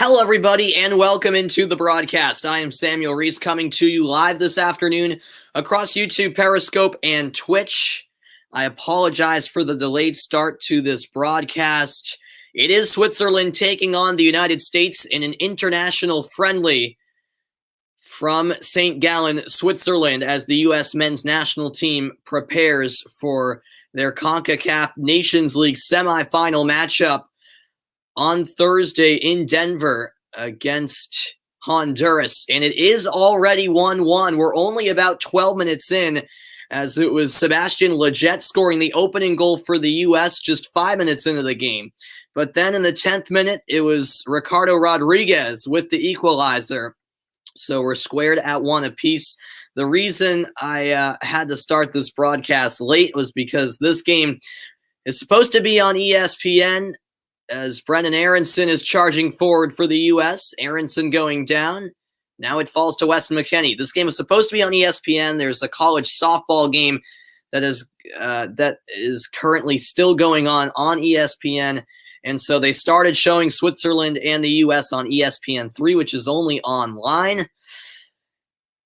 Hello, everybody, and welcome into the broadcast. I am Samuel Reese coming to you live this afternoon across YouTube, Periscope, and Twitch. I apologize for the delayed start to this broadcast. It is Switzerland taking on the United States in an international friendly from St. Gallen, Switzerland, as the U.S. men's national team prepares for their CONCACAF Nations League semifinal matchup on Thursday in Denver against Honduras. And it is already 1-1. We're only about 12 minutes in, as it was Sebastian Lletget scoring the opening goal for the U.S. just 5 minutes into the game. But then in the 10th minute, it was Ricardo Rodriguez with the equalizer. So we're squared at one apiece. The reason I had to start this broadcast late was because this game is supposed to be on ESPN, as Brenden Aaronson is charging forward for the U.S. Aaronson going down. Now it falls to Weston McKennie. This game is supposed to be on ESPN. There's a college softball game that is currently still going on ESPN. And so they started showing Switzerland and the U.S. on ESPN3, which is only online.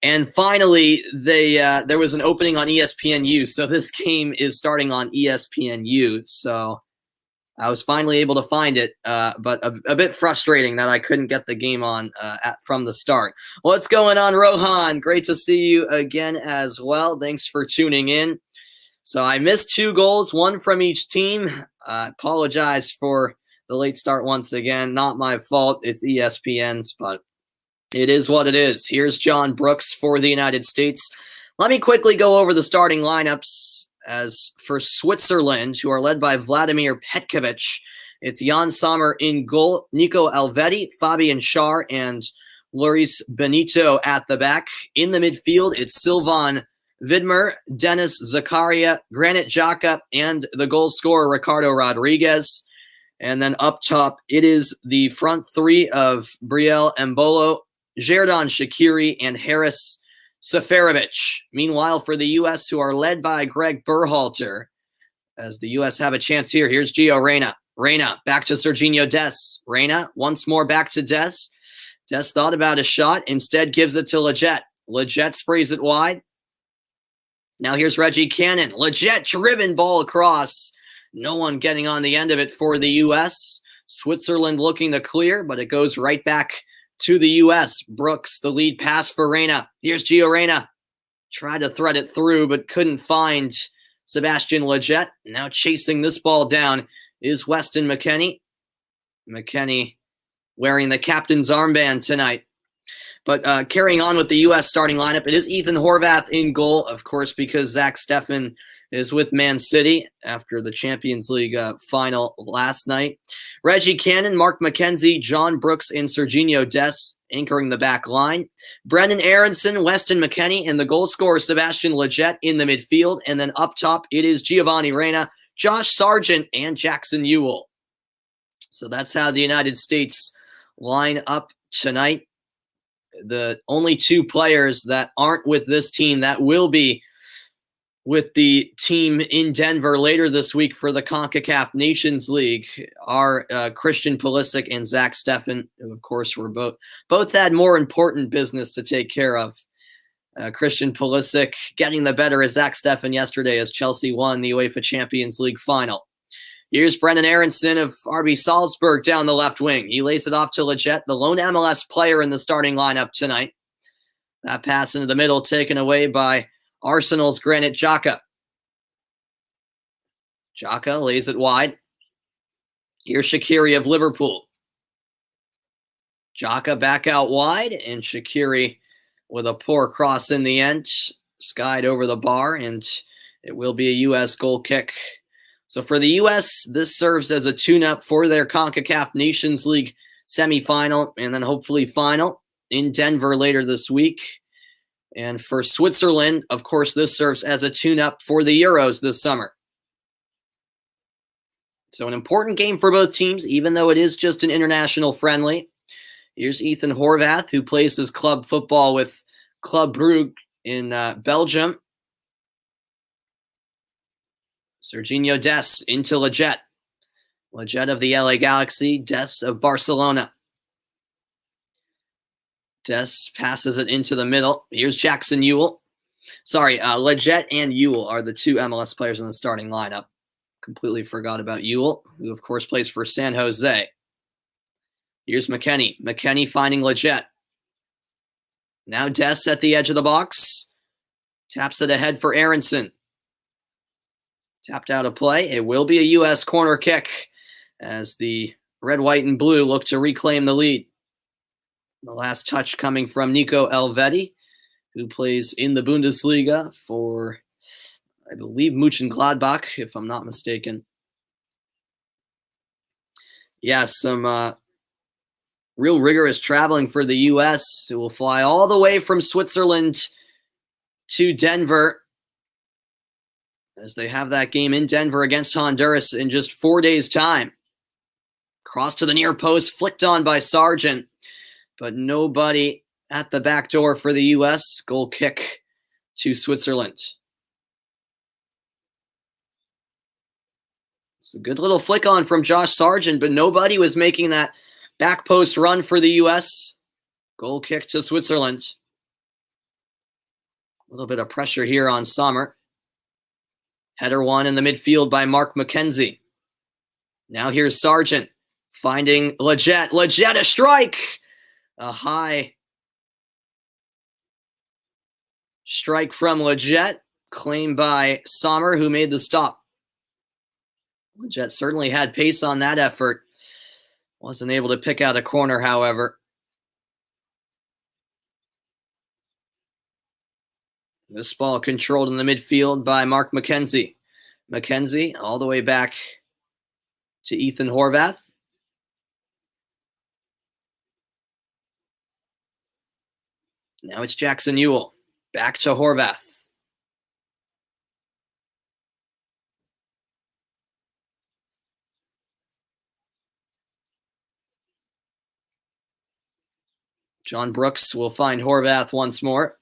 And finally, there was an opening on ESPNU. So this game is starting on ESPNU. So I was finally able to find it, but a bit frustrating that I couldn't get the game on from the start. What's going on, Rohan? Great to see you again as well. Thanks for tuning in. So I missed 2 goals, one from each team. Apologize for the late start once again. Not my fault. It's ESPN's, but it is what it is. Here's John Brooks for the United States. Let me quickly go over the starting lineups. As for Switzerland, who are led by Vladimir Petkovic, it's Jan Sommer in goal, Nico Elvedi, Fabian Schär, and Loris Benito at the back. In the midfield, it's Sylvain Widmer, Dennis Zakaria, Granit Xhaka, and the goal scorer Ricardo Rodriguez. And then up top, it is the front three of Brielle Mbolo, Xherdan Shaqiri, and Haris Seferovic. Meanwhile, for the U.S., who are led by Greg Berhalter, as the U.S. have a chance here, here's Gio Reyna. Reyna back to Serginho Dest. Reyna once more back to Dest. Dest thought about a shot, instead gives it to Lletget. Lletget sprays it wide. Now here's Reggie Cannon. Lletget driven ball across. No one getting on the end of it for the U.S. Switzerland looking to clear, but it goes right back to the U.S. Brooks, the lead pass for Reyna. Here's Gio Reyna. Tried to thread it through, but couldn't find Sebastian Lletget. Now chasing this ball down is Weston McKennie. McKennie wearing the captain's armband tonight. But carrying on with the U.S. starting lineup, it is Ethan Horvath in goal, of course, because Zach Steffen is with Man City after the Champions League final last night. Reggie Cannon, Mark McKenzie, John Brooks, and Serginho Dest anchoring the back line. Brenden Aaronson, Weston McKennie, and the goal scorer Sebastian Lletget in the midfield. And then up top, it is Giovanni Reyna, Josh Sargent, and Jackson Ewell. So that's how the United States line up tonight. The only 2 players that aren't with this team that will be with the team in Denver later this week for the CONCACAF Nations League are Christian Pulisic and Zach Steffen, who, of course, were both had more important business to take care of. Christian Pulisic getting the better of Zach Steffen yesterday as Chelsea won the UEFA Champions League final. Here's Brenden Aaronson of RB Salzburg down the left wing. He lays it off to Lletget, the lone MLS player in the starting lineup tonight. That pass into the middle taken away by Arsenal's Granit Xhaka. Xhaka lays it wide. Here's Shaqiri of Liverpool. Xhaka back out wide, and Shaqiri with a poor cross in the end, skied over the bar, and it will be a U.S. goal kick. So for the U.S., this serves as a tune-up for their CONCACAF Nations League semifinal, and then hopefully final in Denver later this week. And for Switzerland, of course, this serves as a tune-up for the Euros this summer. So an important game for both teams, even though it is just an international friendly. Here's Ethan Horvath, who plays his club football with Club Brugge in Belgium. Serginho Dest into Lletget. Lletget of the LA Galaxy, Dest of Barcelona. Des passes it into the middle. Here's Jackson Ewell. Sorry, Leggett and Ewell are the two MLS players in the starting lineup. Completely forgot about Ewell, who of course plays for San Jose. Here's McKennie. McKennie finding Leggett. Now Des at the edge of the box. Taps it ahead for Aronson. Tapped out of play. It will be a U.S. corner kick as the red, white, and blue look to reclaim the lead. The last touch coming from Nico Elvedi, who plays in the Bundesliga for, I believe, Mönchengladbach, if I'm not mistaken. Yeah, some real rigorous traveling for the U.S., who will fly all the way from Switzerland to Denver as they have that game in Denver against Honduras in just 4 days' time. Cross to the near post, flicked on by Sargent, but nobody at the back door for the U.S. Goal kick to Switzerland. It's a good little flick on from Josh Sargent, but nobody was making that back post run for the U.S. Goal kick to Switzerland. A little bit of pressure here on Sommer. Header one in the midfield by Mark McKenzie. Now here's Sargent finding Leggett. Leggett, a strike! A high strike from Leggett, claimed by Sommer, who made the stop. Leggett certainly had pace on that effort. Wasn't able to pick out a corner, however. This ball controlled in the midfield by Mark McKenzie. McKenzie all the way back to Ethan Horvath. Now it's Jackson Ewell. Back to Horvath. John Brooks will find Horvath once more.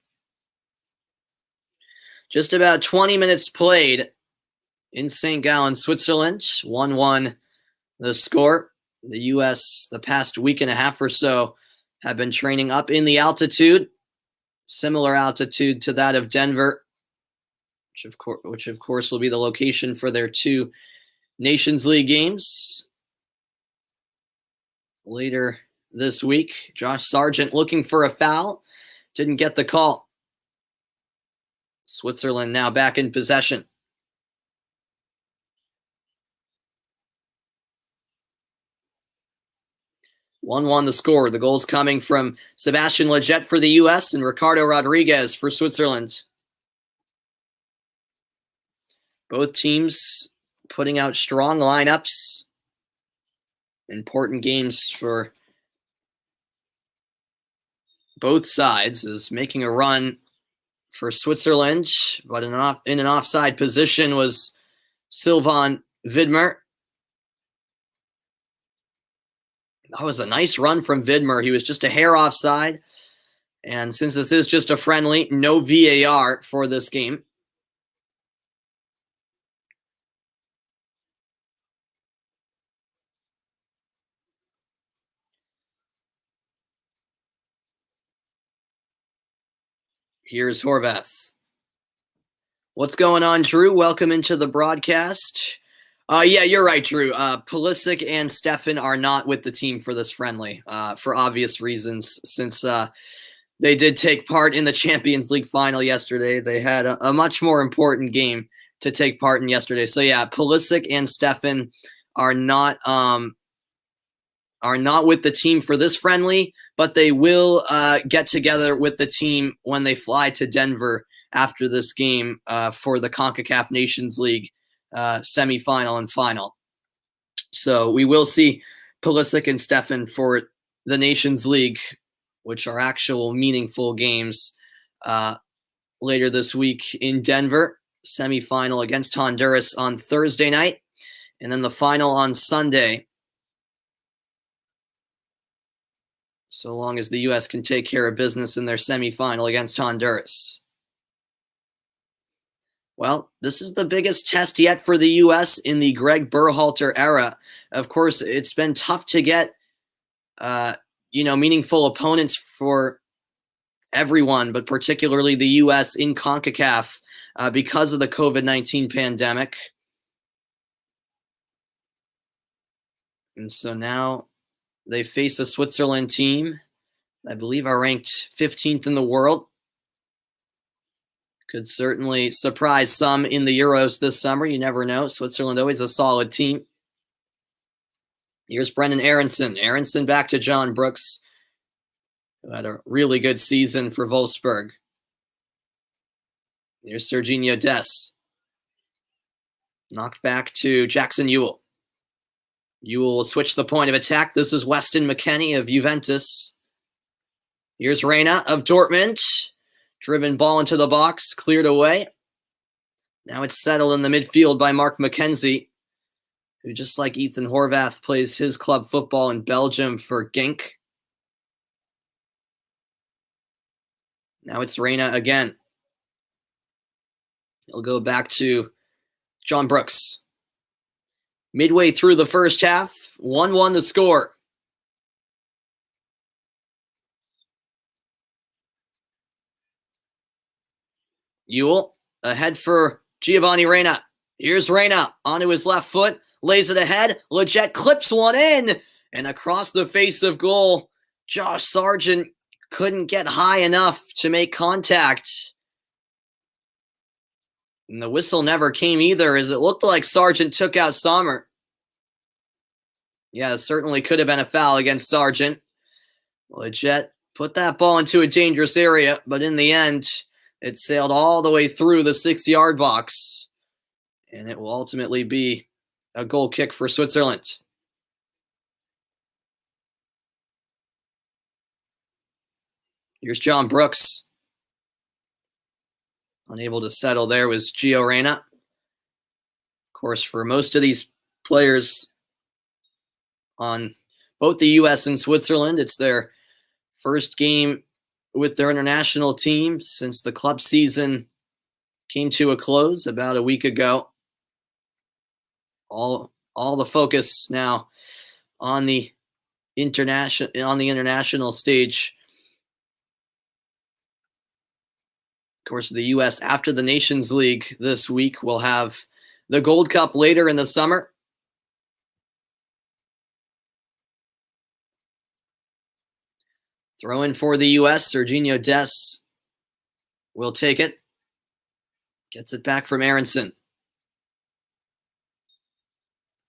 Just about 20 minutes played in St. Gallen, Switzerland. 1-1 the score. The U.S. the past week and a half or so have been training up in the altitude. Similar altitude to that of Denver, which of course will be the location for their two Nations League games later this week. Josh Sargent looking for a foul. Didn't get the call. Switzerland now back in possession. 1-1 the score. The goals coming from Sebastian Leggett for the U.S. and Ricardo Rodriguez for Switzerland. Both teams putting out strong lineups. Important games for both sides, is making a run for Switzerland, but in an offside position was Sylvain Widmer. That was a nice run from Widmer. He was just a hair offside. And since this is just a friendly, no VAR for this game. Here's Horvath. What's going on, Drew? Welcome into the broadcast. Yeah, you're right, Drew. Pulisic and Steffen are not with the team for this friendly, for obvious reasons, since they did take part in the Champions League final yesterday. They had a much more important game to take part in yesterday. So yeah, Pulisic and Steffen are not with the team for this friendly, but they will get together with the team when they fly to Denver after this game for the CONCACAF Nations League semifinal and final. So we will see Pulisic and Steffen for the Nations League, which are actual meaningful games later this week in Denver. Semifinal against Honduras on Thursday night, and then the final on Sunday. So long as the U.S. can take care of business in their semifinal against Honduras. Well, this is the biggest test yet for the U.S. in the Greg Berhalter era. Of course, it's been tough to get, meaningful opponents for everyone, but particularly the U.S. in CONCACAF because of the COVID-19 pandemic. And so now they face a Switzerland team, I believe are ranked 15th in the world. Could certainly surprise some in the Euros this summer. You never know. Switzerland always a solid team. Here's Brendan Aronson. Aronson back to John Brooks, who had a really good season for Wolfsburg. Here's Serginho Dest. Knocked back to Jackson Ewell. Ewell will switch the point of attack. This is Weston McKennie of Juventus. Here's Reyna of Dortmund. Driven ball into the box, cleared away. Now it's settled in the midfield by Mark McKenzie, who, just like Ethan Horvath, plays his club football in Belgium for Genk. Now it's Reyna again. He'll go back to John Brooks. Midway through the first half, 1-1 the score. Ewell ahead for Giovanni Reyna. Here's Reyna onto his left foot, lays it ahead. Leggett clips one in, and across the face of goal, Josh Sargent couldn't get high enough to make contact. And the whistle never came either, as it looked like Sargent took out Sommer. Yeah, it certainly could have been a foul against Sargent. Leggett put that ball into a dangerous area, but in the end, it sailed all the way through the 6-yard box, and it will ultimately be a goal kick for Switzerland. Here's John Brooks. Unable to settle there was Gio Reyna. Of course, for most of these players on both the U.S. and Switzerland, it's their first game with their international team since the club season came to a close about a week ago. All the focus now on the international stage. Of course, the U.S. after the Nations League this week will have the Gold Cup later in the summer. Throw in for the U.S. Serginho Dest will take it. Gets it back from Aronson.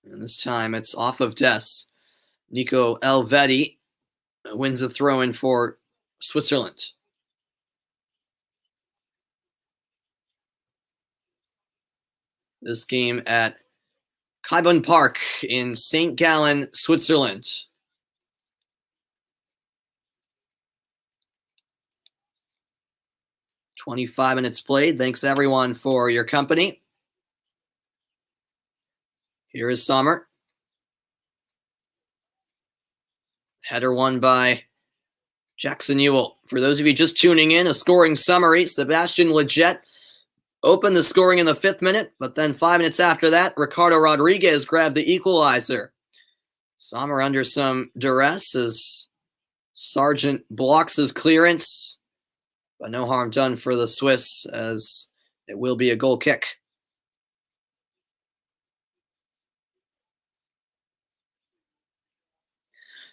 And this time it's off of Dest. Nico Elvedi wins the throw in for Switzerland. This game at Kaibun Park in St. Gallen, Switzerland. "25 minutes played. Thanks, everyone, for your company. Here is Sommer. Header won by Jackson Ewell. For those of you just tuning in, a scoring summary. Sebastian Leggett opened the scoring in the 5th minute, but then 5 minutes after that, Ricardo Rodriguez grabbed the equalizer. Sommer under some duress as Sargent blocks his clearance. But no harm done for the Swiss, as it will be a goal kick.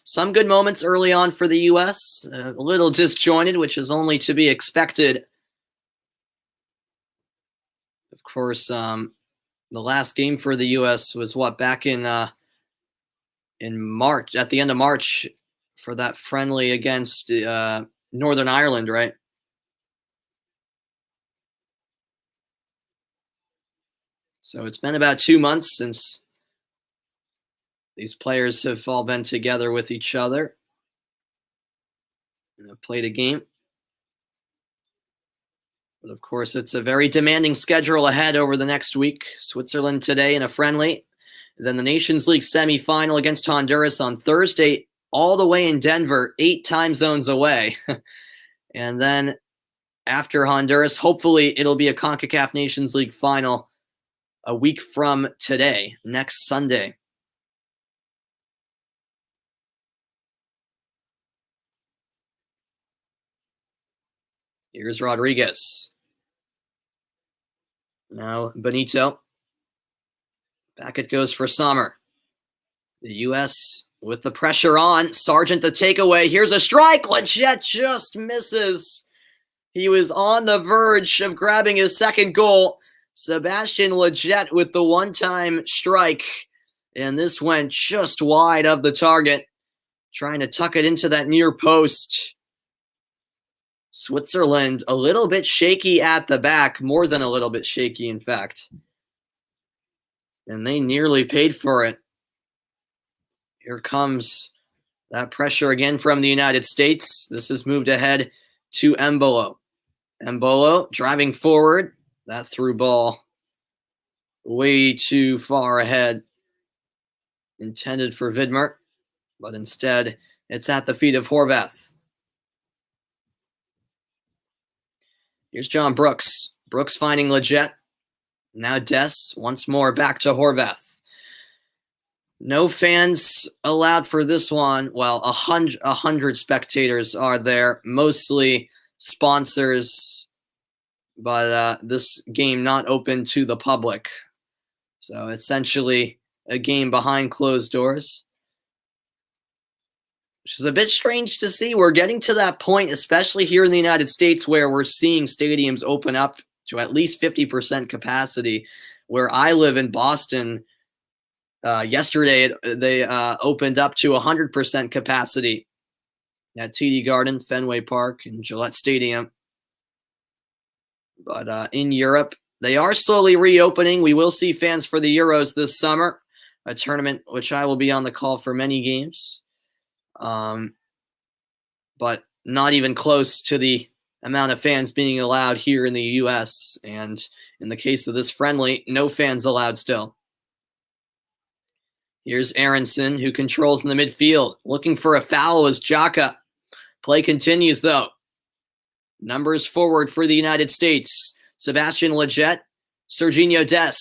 Some good moments early on for the U.S. A little disjointed, which is only to be expected. Of course, the last game for the U.S. was back in March, at the end of March, for that friendly against Northern Ireland, right? So it's been about 2 months since these players have all been together with each other and have played a game. But of course, it's a very demanding schedule ahead over the next week. Switzerland today in a friendly. Then the Nations League semifinal against Honduras on Thursday, all the way in Denver, 8 time zones away. And then after Honduras, hopefully it'll be a CONCACAF Nations League final a week from today, next Sunday. Here's Rodriguez. Now Benito. Back it goes for Sommer. The U.S. with the pressure on. Sargent the takeaway. Here's a strike. Lletget just misses. He was on the verge of grabbing his second goal. Sebastian Lletget with the one-time strike. And this went just wide of the target. Trying to tuck it into that near post. Switzerland a little bit shaky at the back. More than a little bit shaky, in fact. And they nearly paid for it. Here comes that pressure again from the United States. This has moved ahead to Embolo. Embolo driving forward. That through ball way too far ahead. Intended for Vidmer, but instead it's at the feet of Horvath. Here's John Brooks. Brooks finding Lletget. Now Des once more back to Horvath. No fans allowed for this one. Well, 100 spectators are there, mostly sponsors, but this game not open to the public. So essentially a game behind closed doors, which is a bit strange to see. We're getting to that point, especially here in the United States, where we're seeing stadiums open up to at least 50% capacity. Where I live in Boston, yesterday they opened up to 100% capacity at TD Garden, Fenway Park, and Gillette Stadium. But in Europe, they are slowly reopening. We will see fans for the Euros this summer, a tournament which I will be on the call for many games. But not even close to the amount of fans being allowed here in the U.S. And in the case of this friendly, no fans allowed still. Here's Aronson, who controls in the midfield. Looking for a foul is Xhaka. Play continues, though. Numbers forward for the United States. Sebastian Lletget, Serginho Des.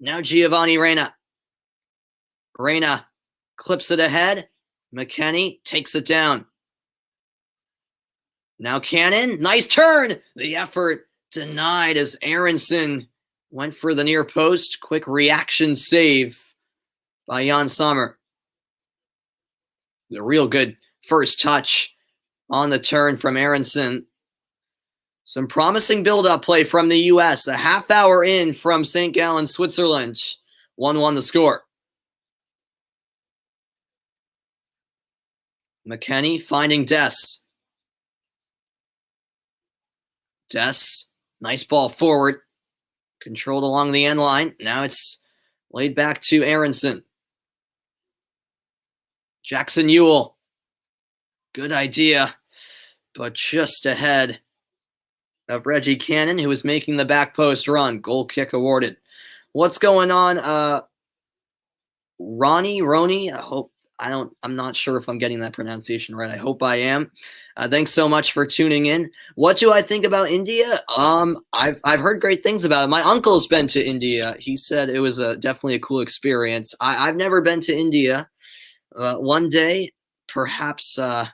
Now Giovanni Reyna. Reyna clips it ahead. McKennie takes it down. Now Cannon, nice turn. The effort denied as Aronson went for the near post. Quick reaction save by Jan Sommer. A real good first touch on the turn from Aronson. Some promising build-up play from the U.S. A half hour in from St. Gallen, Switzerland. 1-1 the score. McKennie finding Des. Des, nice ball forward. Controlled along the end line. Now it's laid back to Aronson. Jackson Ewell. Good idea, but just ahead of Reggie Cannon, who was making the back post run. Goal kick awarded. What's going on? Ronnie? I'm not sure if I'm getting that pronunciation right. I hope I am. Thanks so much for tuning in. What do I think about India? I've heard great things about it. My uncle's been to India. He said it was definitely a cool experience. I've never been to India. One day, perhaps the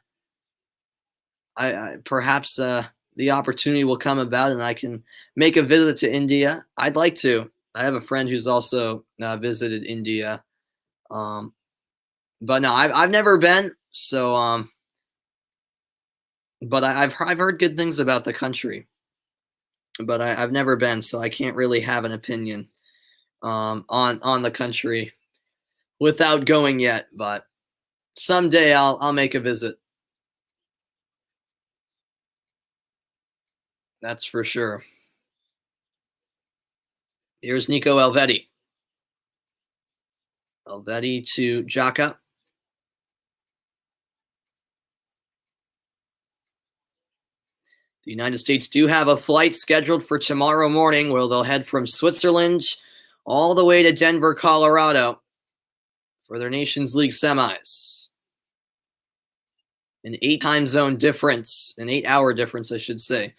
opportunity will come about and I can make a visit to India. I'd like to. I have a friend who's also visited India. But no, I've never been. So, but I've heard good things about the country. But I've never been, so I can't really have an opinion on the country without going yet. But someday I'll make a visit. That's for sure. Here's Nico Elvedi. Elvedi to Xhaka. The United States do have a flight scheduled for tomorrow morning where they'll head from Switzerland all the way to Denver, Colorado for their Nations League semis. An 8-hour difference, I should say.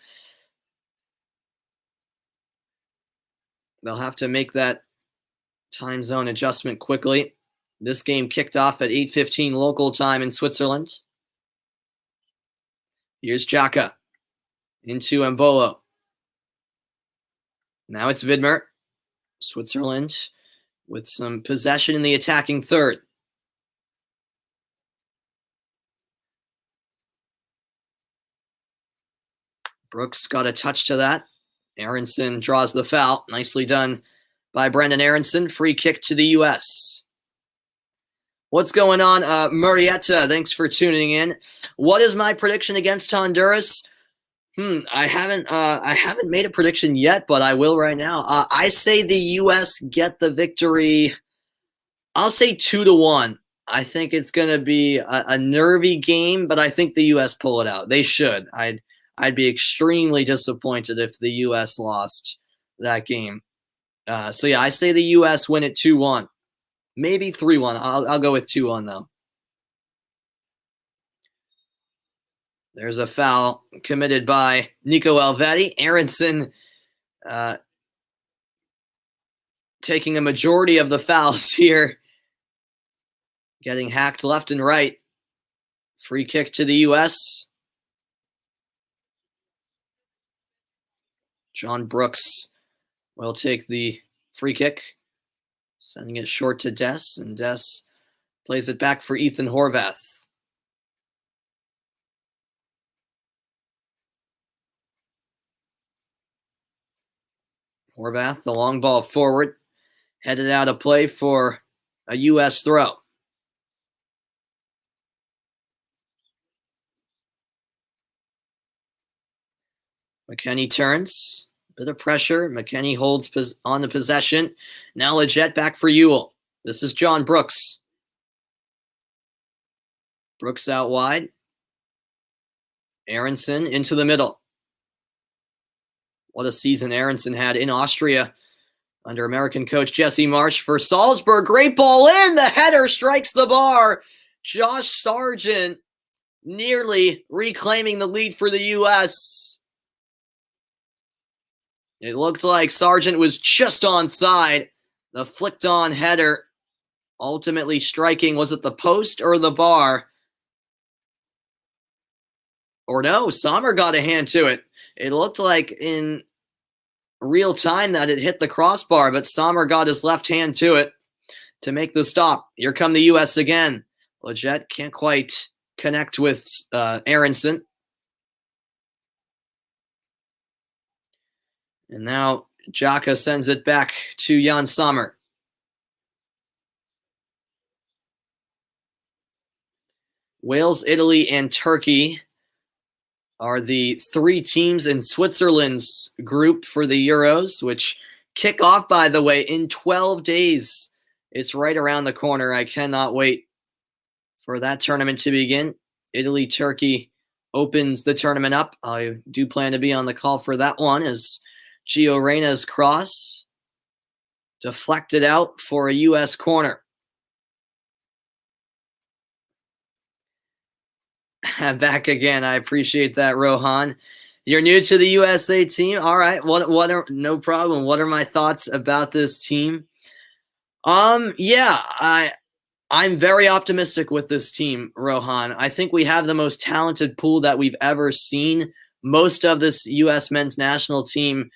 They'll have to make that time zone adjustment quickly. This game kicked off at 8:15 local time in Switzerland. Here's Xhaka. into Embolo. Now it's Widmer. Switzerland with some possession in the attacking third. Brooks got a touch to that. Aronson draws the foul. Nicely done by Brendan Aronson. Free kick to the U.S. What's going on, Murrieta? Thanks for tuning in. What is my prediction against Honduras? I haven't made a prediction yet, but I will right now. I say the U.S. get the victory. I'll say 2-1. I think it's going to be a nervy game, but I think the U.S. pull it out. They should. I'd be extremely disappointed if the U.S. lost that game. So yeah, I say the U.S. win it 2-1. Maybe 3-1. I'll go with 2-1 though. There's a foul committed by Nico Elvedi. Aronson taking a majority of the fouls here. Getting hacked left and right. Free kick to the U.S. John Brooks will take the free kick, sending it short to Des, and Des plays it back for Ethan Horvath. Horvath, the long ball forward, headed out of play for a U.S. throw. McKennie turns. Bit of pressure. McKennie holds on the possession. Now Leggett back for Ewell. This is John Brooks. Brooks out wide. Aronson into the middle. What a season Aronson had in Austria under American coach Jesse Marsch for Salzburg. Great ball in. The header strikes the bar. Josh Sargent nearly reclaiming the lead for the U.S. It looked like Sargent was just onside. The flicked on header ultimately striking. Was it the post or the bar? Or no, Sommer got a hand to it. It looked like in real time that it hit the crossbar, but Sommer got his left hand to it to make the stop. Here come the U.S. again. Leggett can't quite connect with Aronson. And now Xhaka sends it back to Jan Sommer. Wales, Italy, and Turkey are the three teams in Switzerland's group for the Euros, which kick off, by the way, in 12 days. It's right around the corner. I cannot wait for that tournament to begin. Italy, Turkey opens the tournament up. I do plan to be on the call for that one as Gio Reyna's cross deflected out for a U.S. corner. Back again. I appreciate that, Rohan. You're new to the USA team. All right. No problem. What are my thoughts about this team? Yeah, I'm very optimistic with this team, Rohan. I think we have the most talented pool that we've ever seen. Most of this U.S. men's national team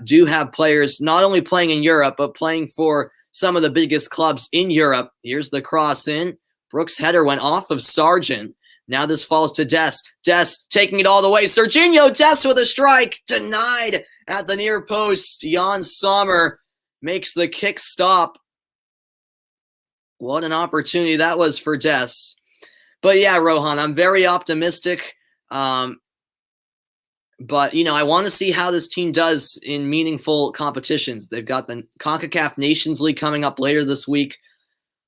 do have players not only playing in Europe, but playing for some of the biggest clubs in Europe. Here's the cross in. Brooks' header went off of Sargent. Now this falls to Des. Des taking it all the way. Serginho Des with a strike. Denied at the near post. Jan Sommer makes the kick stop. What an opportunity that was for Des. But yeah, Rohan, I'm very optimistic. But, I want to see how this team does in meaningful competitions. They've got the CONCACAF Nations League coming up later this week.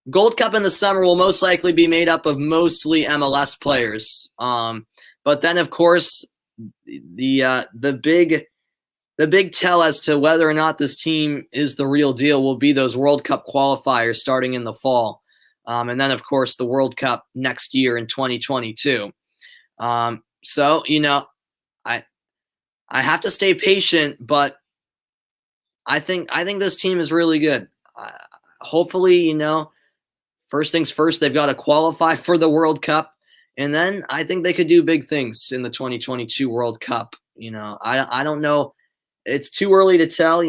Gold Cup in the summer will most likely be made up of mostly MLS players. But then, of course, the big tell as to whether or not this team is the real deal will be those World Cup qualifiers starting in the fall. And then, of course, the World Cup next year in 2022. So, I have to stay patient, but I think this team is really good. Hopefully, first things first, they've got to qualify for the World Cup, and then I think they could do big things in the 2022 World Cup. I don't know. It's too early to tell,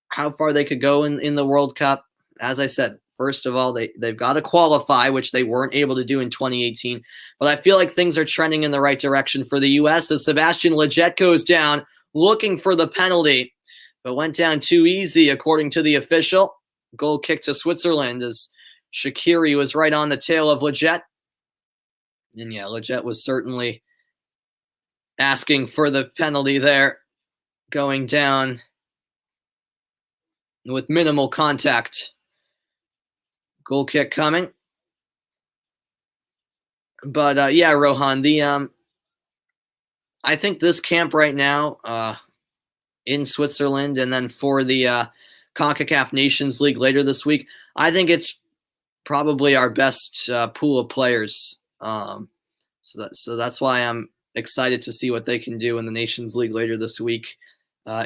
how far they could go in the World Cup. As I said, first of all, they've got to qualify, which they weren't able to do in 2018. But I feel like things are trending in the right direction for the U.S. as Sebastian Lletget goes down looking for the penalty, but went down too easy, according to the official. Goal kick to Switzerland as Shaqiri was right on the tail of Lletget. And yeah, Lletget was certainly asking for the penalty there, going down with minimal contact. Goal kick coming. But yeah, Rohan, I think this camp right now in Switzerland, and then for the CONCACAF Nations League later this week, I think it's probably our best pool of players. So that's why I'm excited to see what they can do in the Nations League later this week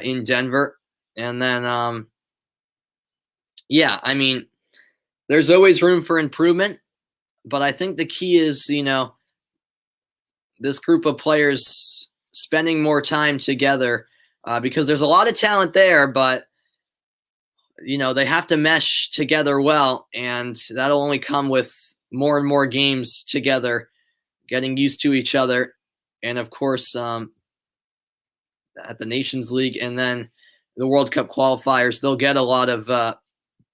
in Denver. And then, yeah, I mean, there's always room for improvement, but I think the key is, this group of players spending more time together because there's a lot of talent there, but they have to mesh together well, and that'll only come with more and more games together, getting used to each other, and of course at the Nations League and then the World Cup qualifiers, they'll get a lot of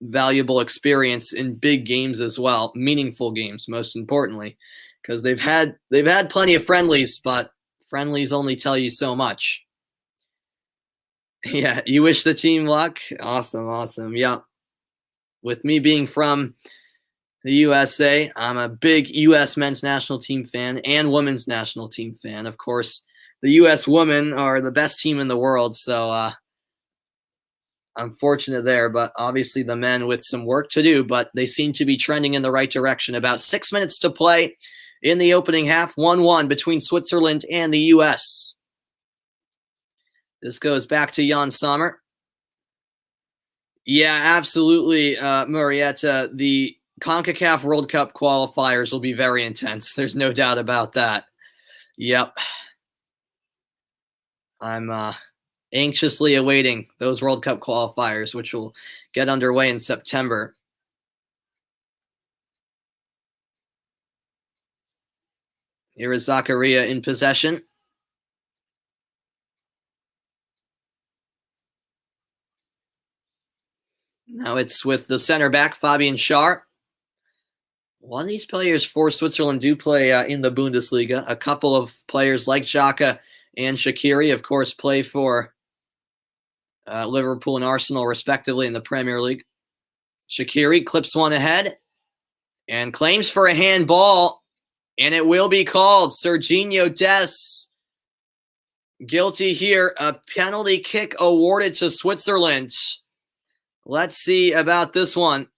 valuable experience in big games as well, meaningful games, most importantly, because they've had plenty of friendlies, but friendlies only tell you so much. Yeah, you wish the team luck? Awesome. Yeah. With me being from the USA, I'm a big U.S. men's national team fan and women's national team fan. Of course, the U.S. women are the best team in the world, so I'm fortunate there. But obviously the men with some work to do, but they seem to be trending in the right direction. About 6 minutes to play in the opening half, 1-1 between Switzerland and the U.S. This goes back to Jan Sommer. Yeah, absolutely, Murrieta. The CONCACAF World Cup qualifiers will be very intense. There's no doubt about that. Yep. I'm anxiously awaiting those World Cup qualifiers, which will get underway in September. Here is Zakaria in possession. Now it's with the center back, Fabian Schär. A lot of these players for Switzerland do play in the Bundesliga. A couple of players like Xhaka and Shaqiri, of course, play for Liverpool and Arsenal, respectively, in the Premier League. Shaqiri clips one ahead and claims for a handball, and it will be called. Serginho Dest guilty here. A penalty kick awarded to Switzerland. Let's see about this one.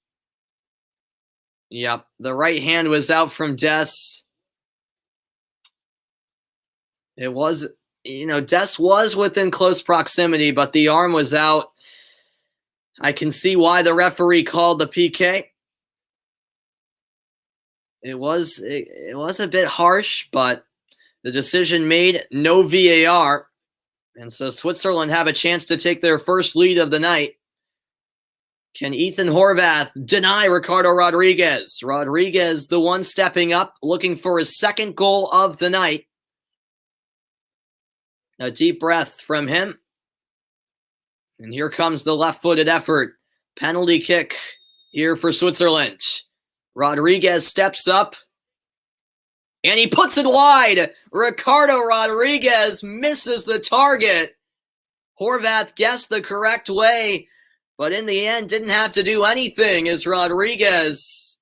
Yep, the right hand was out from Dest. It was, Dest was within close proximity, but the arm was out. I can see why the referee called the PK. It was a bit harsh, but the decision made, no VAR. And so Switzerland have a chance to take their first lead of the night. Can Ethan Horvath deny Ricardo Rodriguez? Rodriguez, the one stepping up, looking for his second goal of the night. A deep breath from him. And here comes the left-footed effort. Penalty kick here for Switzerland. Rodriguez steps up. And he puts it wide. Ricardo Rodriguez misses the target. Horvath guessed the correct way, but in the end didn't have to do anything as Rodriguez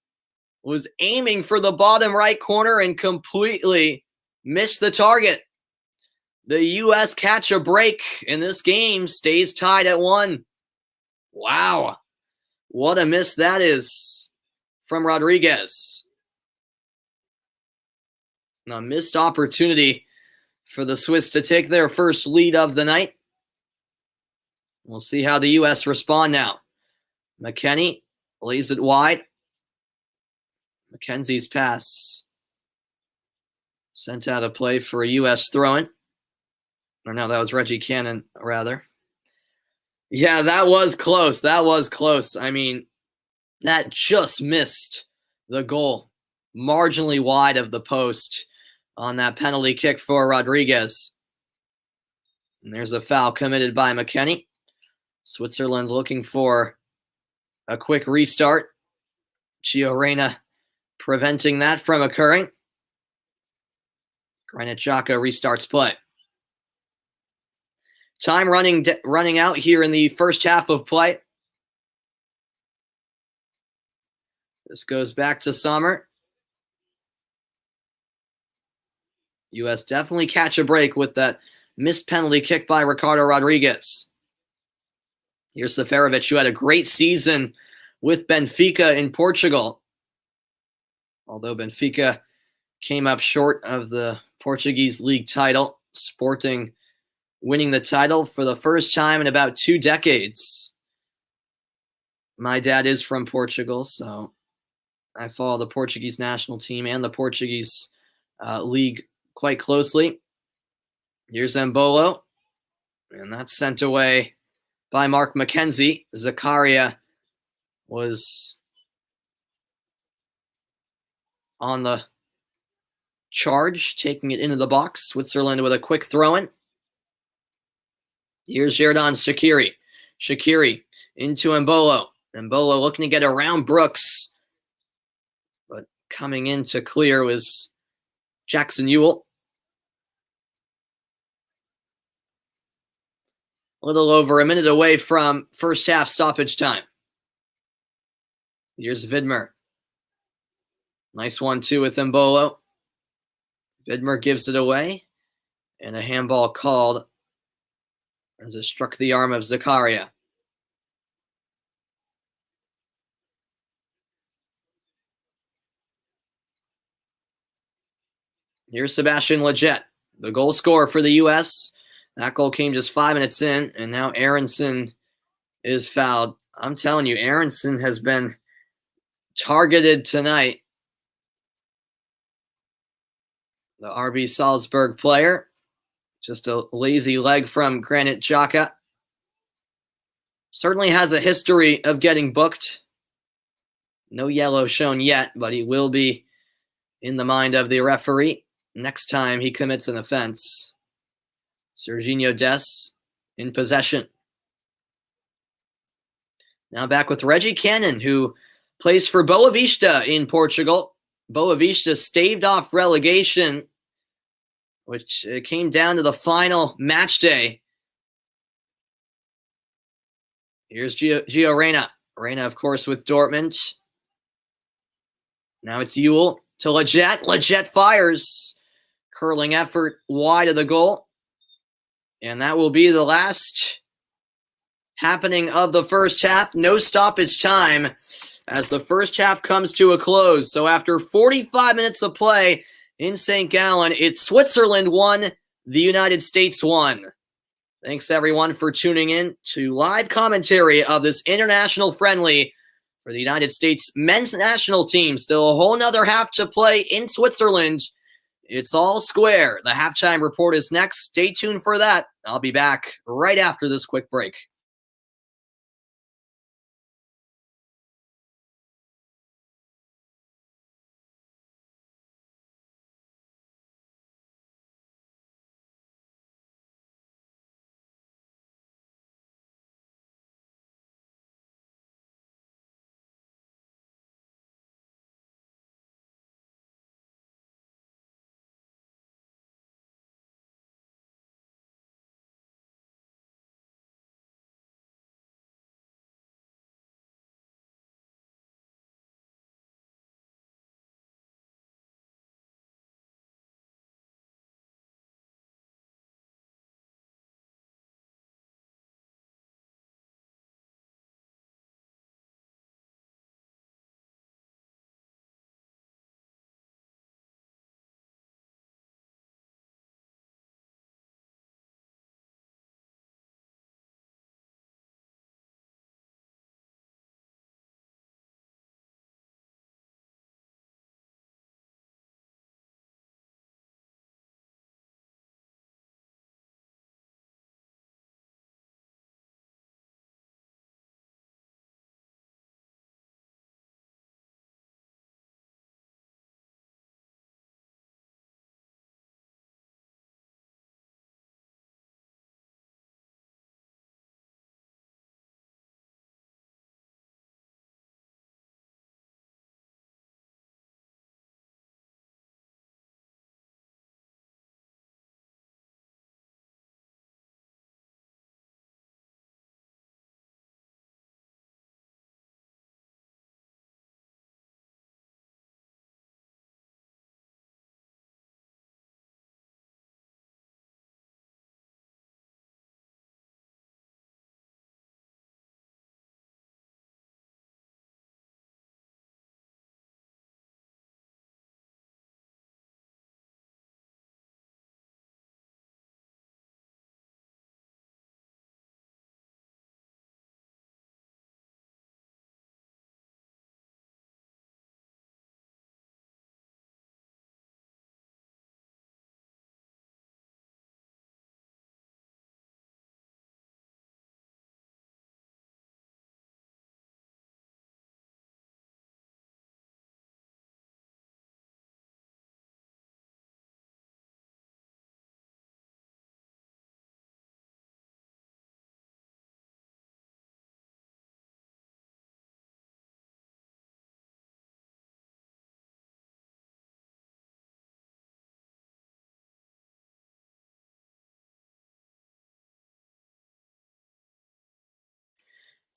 was aiming for the bottom right corner and completely missed the target. The U.S. catch a break, and this game stays tied at 1. Wow. What a miss that is from Rodriguez. A missed opportunity for the Swiss to take their first lead of the night. We'll see how the U.S. respond now. McKennie lays it wide. McKenzie's pass sent out of play for a U.S. throw-in. Or no, that was Reggie Cannon, rather. Yeah, that was close. That was close. I mean, that just missed the goal, marginally wide of the post on that penalty kick for Rodriguez. And there's a foul committed by McKennie. Switzerland looking for a quick restart. Gio Reyna preventing that from occurring. Granit Xhaka restarts play. Time running out here in the first half of play. This goes back to Sommer. U.S. definitely catch a break with that missed penalty kick by Ricardo Rodriguez. Here's Seferovic, who had a great season with Benfica in Portugal. Although Benfica came up short of the Portuguese league title, Sporting winning the title for the first time in about 2 decades. My dad is from Portugal, so I follow the Portuguese national team and the Portuguese league quite closely. Here's Embolo, and that's sent away by Mark McKenzie. Zakaria was on the charge, taking it into the box. Switzerland with a quick throw-in. Here's Xherdan Shaqiri. Shaqiri into Embolo. Embolo looking to get around Brooks, but coming in to clear was Jackson Ewell. A little over a minute away from first half stoppage time. Here's Vidmer. Nice one, too, with Embolo. Vidmer gives it away, and a handball called as it struck the arm of Zakaria. Here's Sebastian Lletget, the goal scorer for the U.S. That goal came just 5 minutes in, and now Aronson is fouled. I'm telling you, Aronson has been targeted tonight. The RB Salzburg player. Just a lazy leg from Granit Xhaka. Certainly has a history of getting booked. No yellow shown yet, but he will be in the mind of the referee next time he commits an offense. Serginho Dest in possession. Now back with Reggie Cannon, who plays for Boa Vista in Portugal. Boa Vista staved off relegation, which came down to the final match day. Here's Gio Reyna. Reyna, of course, with Dortmund. Now it's Ewell to Lletget. Lletget fires. Curling effort wide of the goal. And that will be the last happening of the first half. No stoppage time as the first half comes to a close. So after 45 minutes of play in St. Gallen, it's Switzerland 1, the United States 1. Thanks, everyone, for tuning in to live commentary of this international friendly for the United States men's national team. Still a whole nother half to play in Switzerland. It's all square. The halftime report is next. Stay tuned for that. I'll be back right after this quick break.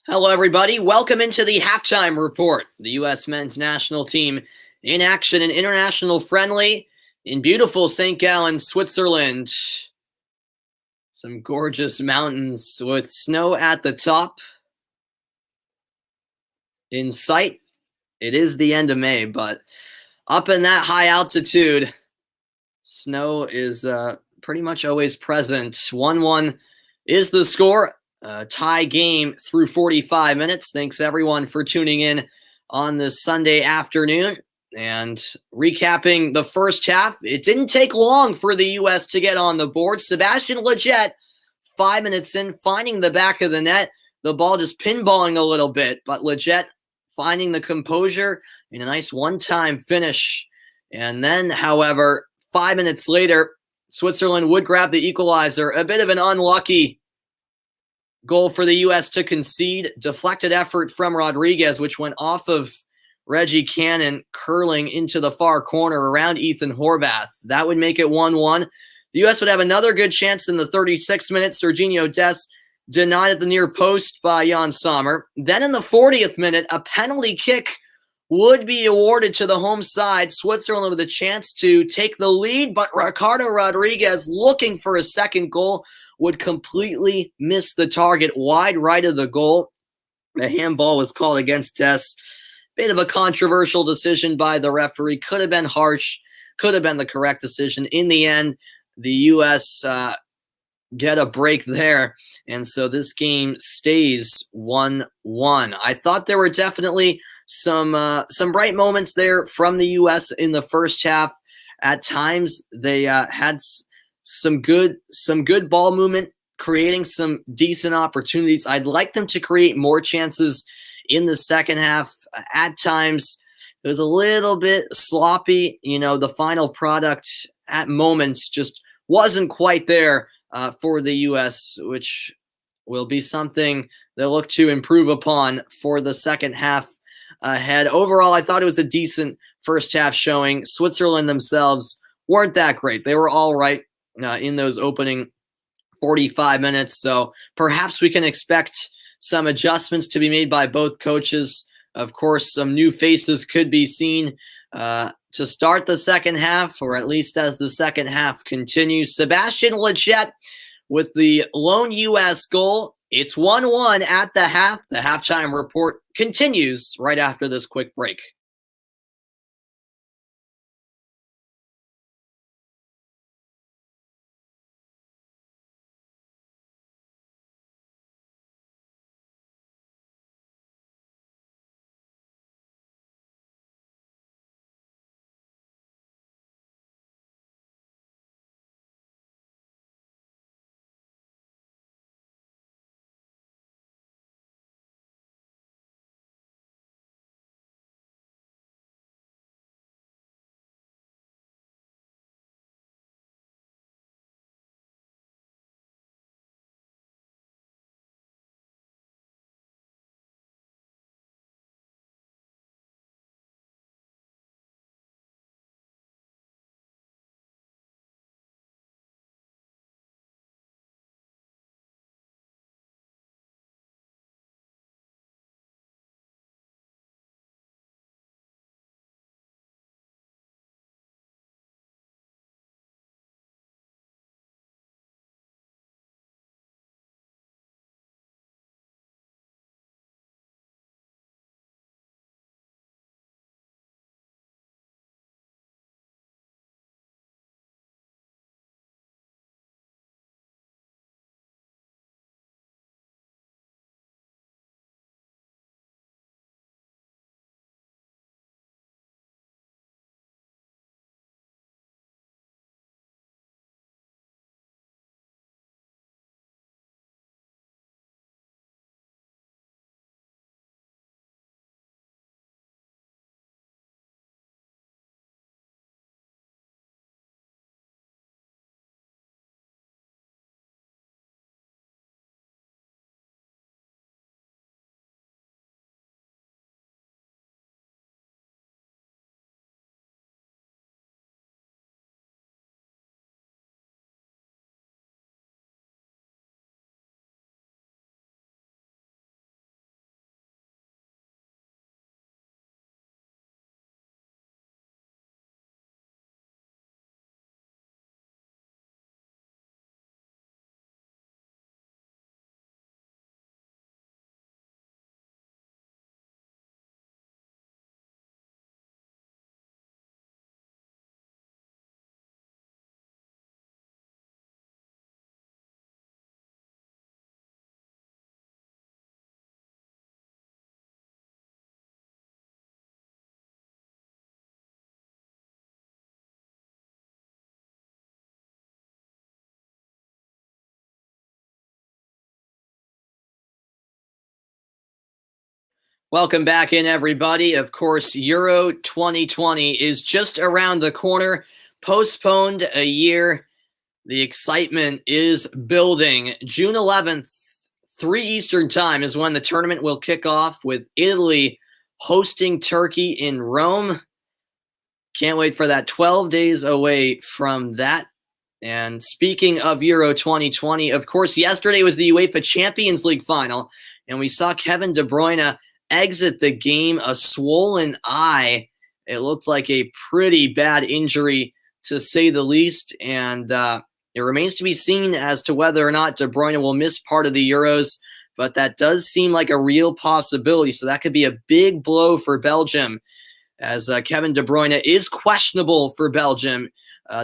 Hello, everybody. Welcome into the halftime report. The U.S. men's national team in action, an international friendly in beautiful St. Gallen, Switzerland. Some gorgeous mountains with snow at the top in sight. It is the end of May, but up in that high altitude, snow is pretty much always present. 1-1 is the score. Tie game through 45 minutes. Thanks everyone for tuning in on this Sunday afternoon. And recapping the first half, it didn't take long for the U.S. to get on the board. Sebastian Lletget, 5 minutes in, finding the back of the net. The ball just pinballing a little bit, but Lletget finding the composure and a nice one-time finish. And then, however, 5 minutes later, Switzerland would grab the equalizer. A bit of an unlucky goal for the U.S. to concede. Deflected effort from Rodriguez, which went off of Reggie Cannon, curling into the far corner around Ethan Horvath. That would make it 1-1. The U.S. would have another good chance in the 36th minute. Serginho Dest denied at the near post by Jan Sommer. Then in the 40th minute, a penalty kick would be awarded to the home side. Switzerland with a chance to take the lead, but Ricardo Rodriguez, looking for a second goal, would completely miss the target wide right of the goal. The handball was called against Dest. Bit of a controversial decision by the referee. Could have been harsh. Could have been the correct decision. In the end, the U.S. Get a break there. And so this game stays 1-1. I thought there were definitely some bright moments there from the U.S. in the first half. At times, they had some good ball movement, creating some decent opportunities. I'd like them to create more chances in the second half. At times, it was a little bit sloppy. The final product at moments just wasn't quite there for the U.S., which will be something they'll look to improve upon for the second half ahead. Overall, I thought it was a decent first half showing. Switzerland themselves weren't that great. They were all right in those opening 45 minutes. So perhaps we can expect some adjustments to be made by both coaches. Of course, some new faces could be seen to start the second half, or at least as the second half continues. Sebastian Lletget with the lone U.S. goal. It's 1-1 at the half. The halftime report continues right after this quick break. Welcome back in, everybody. Of course, Euro 2020 is just around the corner, postponed a year. The excitement is building. June 11th, 3 Eastern time is when the tournament will kick off, with Italy hosting Turkey in Rome. Can't wait for that. 12 days away from that. And speaking of Euro 2020, of course, yesterday was the UEFA Champions League final, and we saw Kevin De Bruyne exit the game, a swollen eye. It looked like a pretty bad injury, to say the least, and it remains to be seen as to whether or not De Bruyne will miss part of the Euros, but that does seem like a real possibility, so that could be a big blow for Belgium, as Kevin De Bruyne is questionable for Belgium.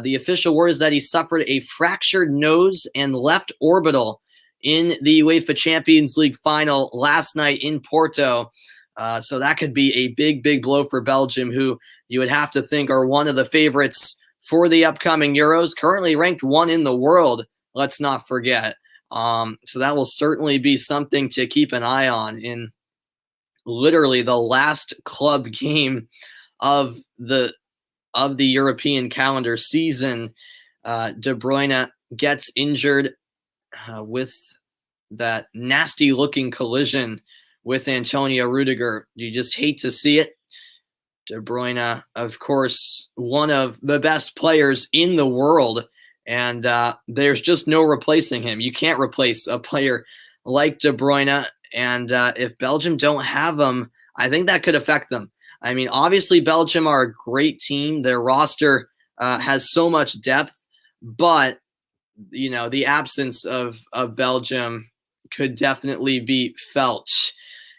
The official word is that he suffered a fractured nose and left orbital in the UEFA Champions League final last night in Porto. So that could be a big, big blow for Belgium, who you would have to think are one of the favorites for the upcoming Euros, currently ranked 1 in the world, let's not forget. So that will certainly be something to keep an eye on in literally the last club game of the European calendar season. De Bruyne gets injured with that nasty looking collision with Antonio Rudiger. You just hate to see it. De Bruyne, of course, one of the best players in the world, and there's just no replacing him. You can't replace a player like De Bruyne, and if Belgium don't have him, I think that could affect them. I mean, obviously, Belgium are a great team. Their roster has so much depth, but the absence of Belgium could definitely be felt.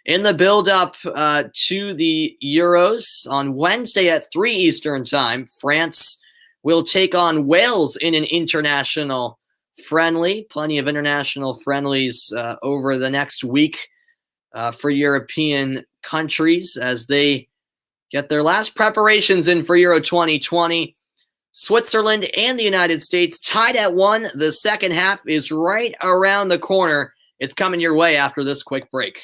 In the build-up to the Euros, on Wednesday at 3 Eastern time, France will take on Wales in an international friendly. Plenty of international friendlies over the next week for European countries as they get their last preparations in for Euro 2020. Switzerland and the United States tied at 1. The second half is right around the corner. It's coming your way after this quick break.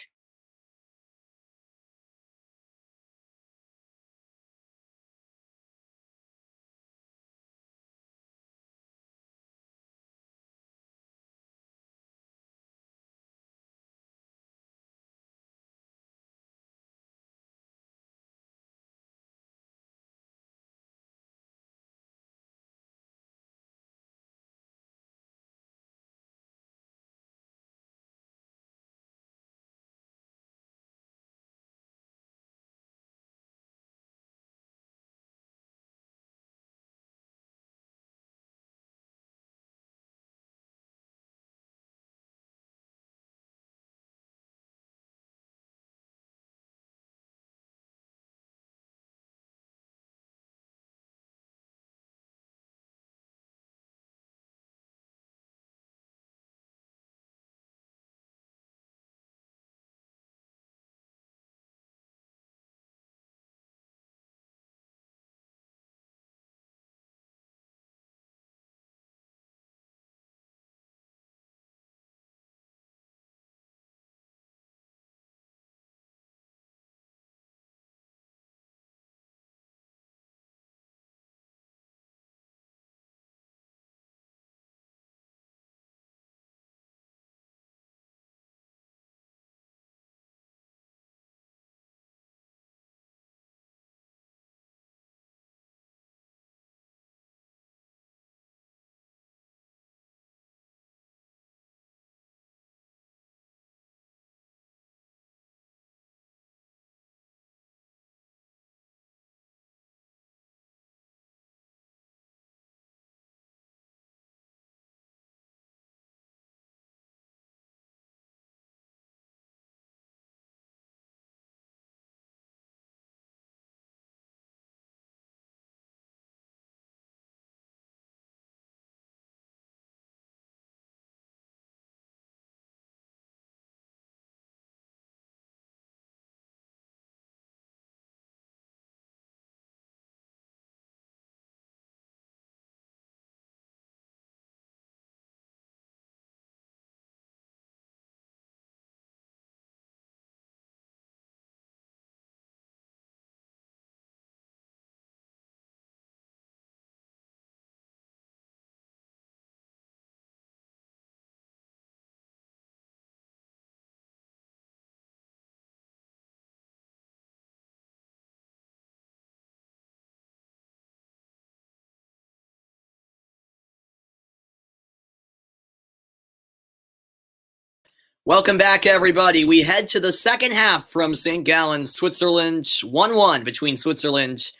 Welcome back, everybody. We head to the second half from St. Gallen, Switzerland. 1-1 between Switzerland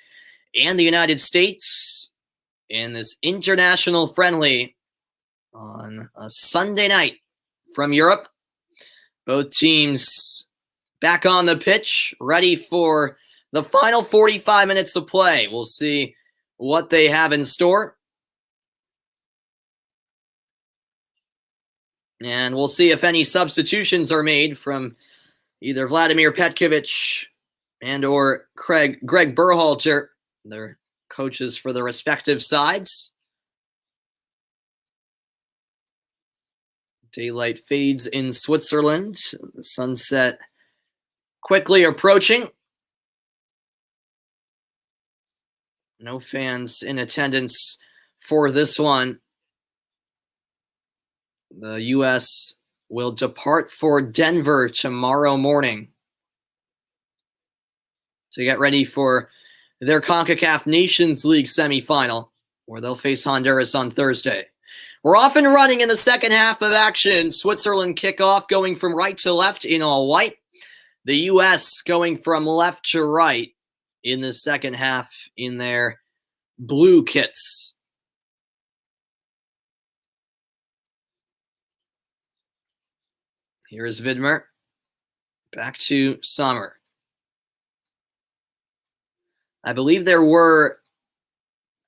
and the United States in this international friendly on a Sunday night from Europe. Both teams back on the pitch, ready for the final 45 minutes of play. We'll see what they have in store. And we'll see if any substitutions are made from either Vladimir Petkovic and or Greg Berhalter, their coaches for the respective sides. Daylight fades in Switzerland. The sunset quickly approaching. No fans in attendance for this one. The U.S. will depart for Denver tomorrow morning to get ready for their CONCACAF Nations League semifinal, where they'll face Honduras on Thursday. We're off and running in the second half of action. Switzerland kickoff going from right to left in all white. The U.S. going from left to right in the second half in their blue kits. Here is Vidmer. Back to Sommer. I believe there were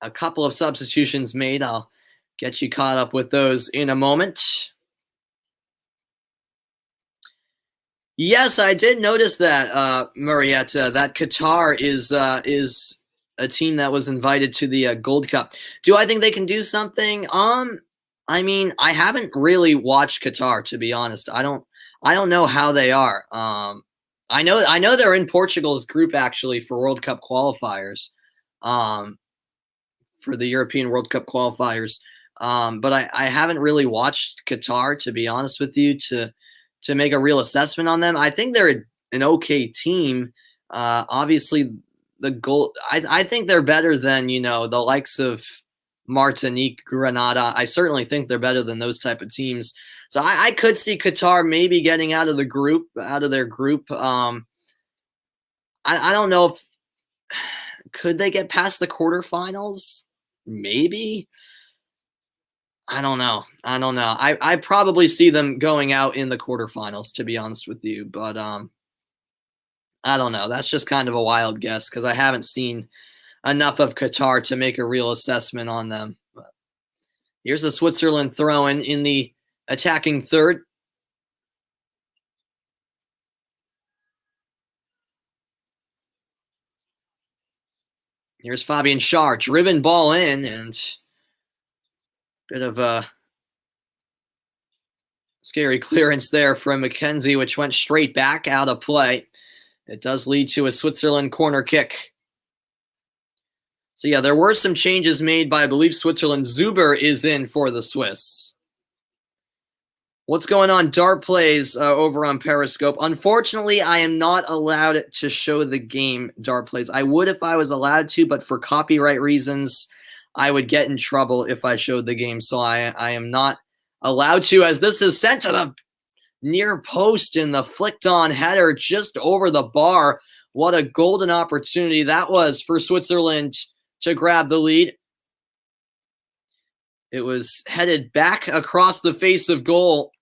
a couple of substitutions made. I'll get you caught up with those in a moment. Yes, I did notice that, Marietta, that Qatar is a team that was invited to the Gold Cup. Do I think they can do something? I mean, I haven't really watched Qatar, to be honest. I don't know how they are. I know they're in Portugal's group actually for World Cup qualifiers, for the European World Cup qualifiers. But I haven't really watched Qatar, to be honest with you, to make a real assessment on them. I think they're an okay team. Obviously, I think they're better than, the likes of Martinique, Grenada. I certainly think they're better than those type of teams. So I could see Qatar maybe getting out of their group. I don't know if could they get past the quarterfinals? Maybe. I don't know. I probably see them going out in the quarterfinals, to be honest with you. But I don't know. That's just kind of a wild guess because I haven't seen enough of Qatar to make a real assessment on them. But here's a Switzerland throw-in in the attacking third. Here's Fabian Schär, driven ball in, and bit of a scary clearance there from McKenzie, which went straight back out of play. It does lead to a Switzerland corner kick. So yeah, there were some changes made by, I believe, Switzerland. Zuber is in for the Swiss. What's going on? Dart plays over on Periscope. Unfortunately, I am not allowed to show the game dart plays. I would if I was allowed to, but for copyright reasons, I would get in trouble if I showed the game. So I am not allowed to, as this is sent to the near post in the flicked on header just over the bar. What a golden opportunity that was for Switzerland to grab the lead. It was headed back across the face of goal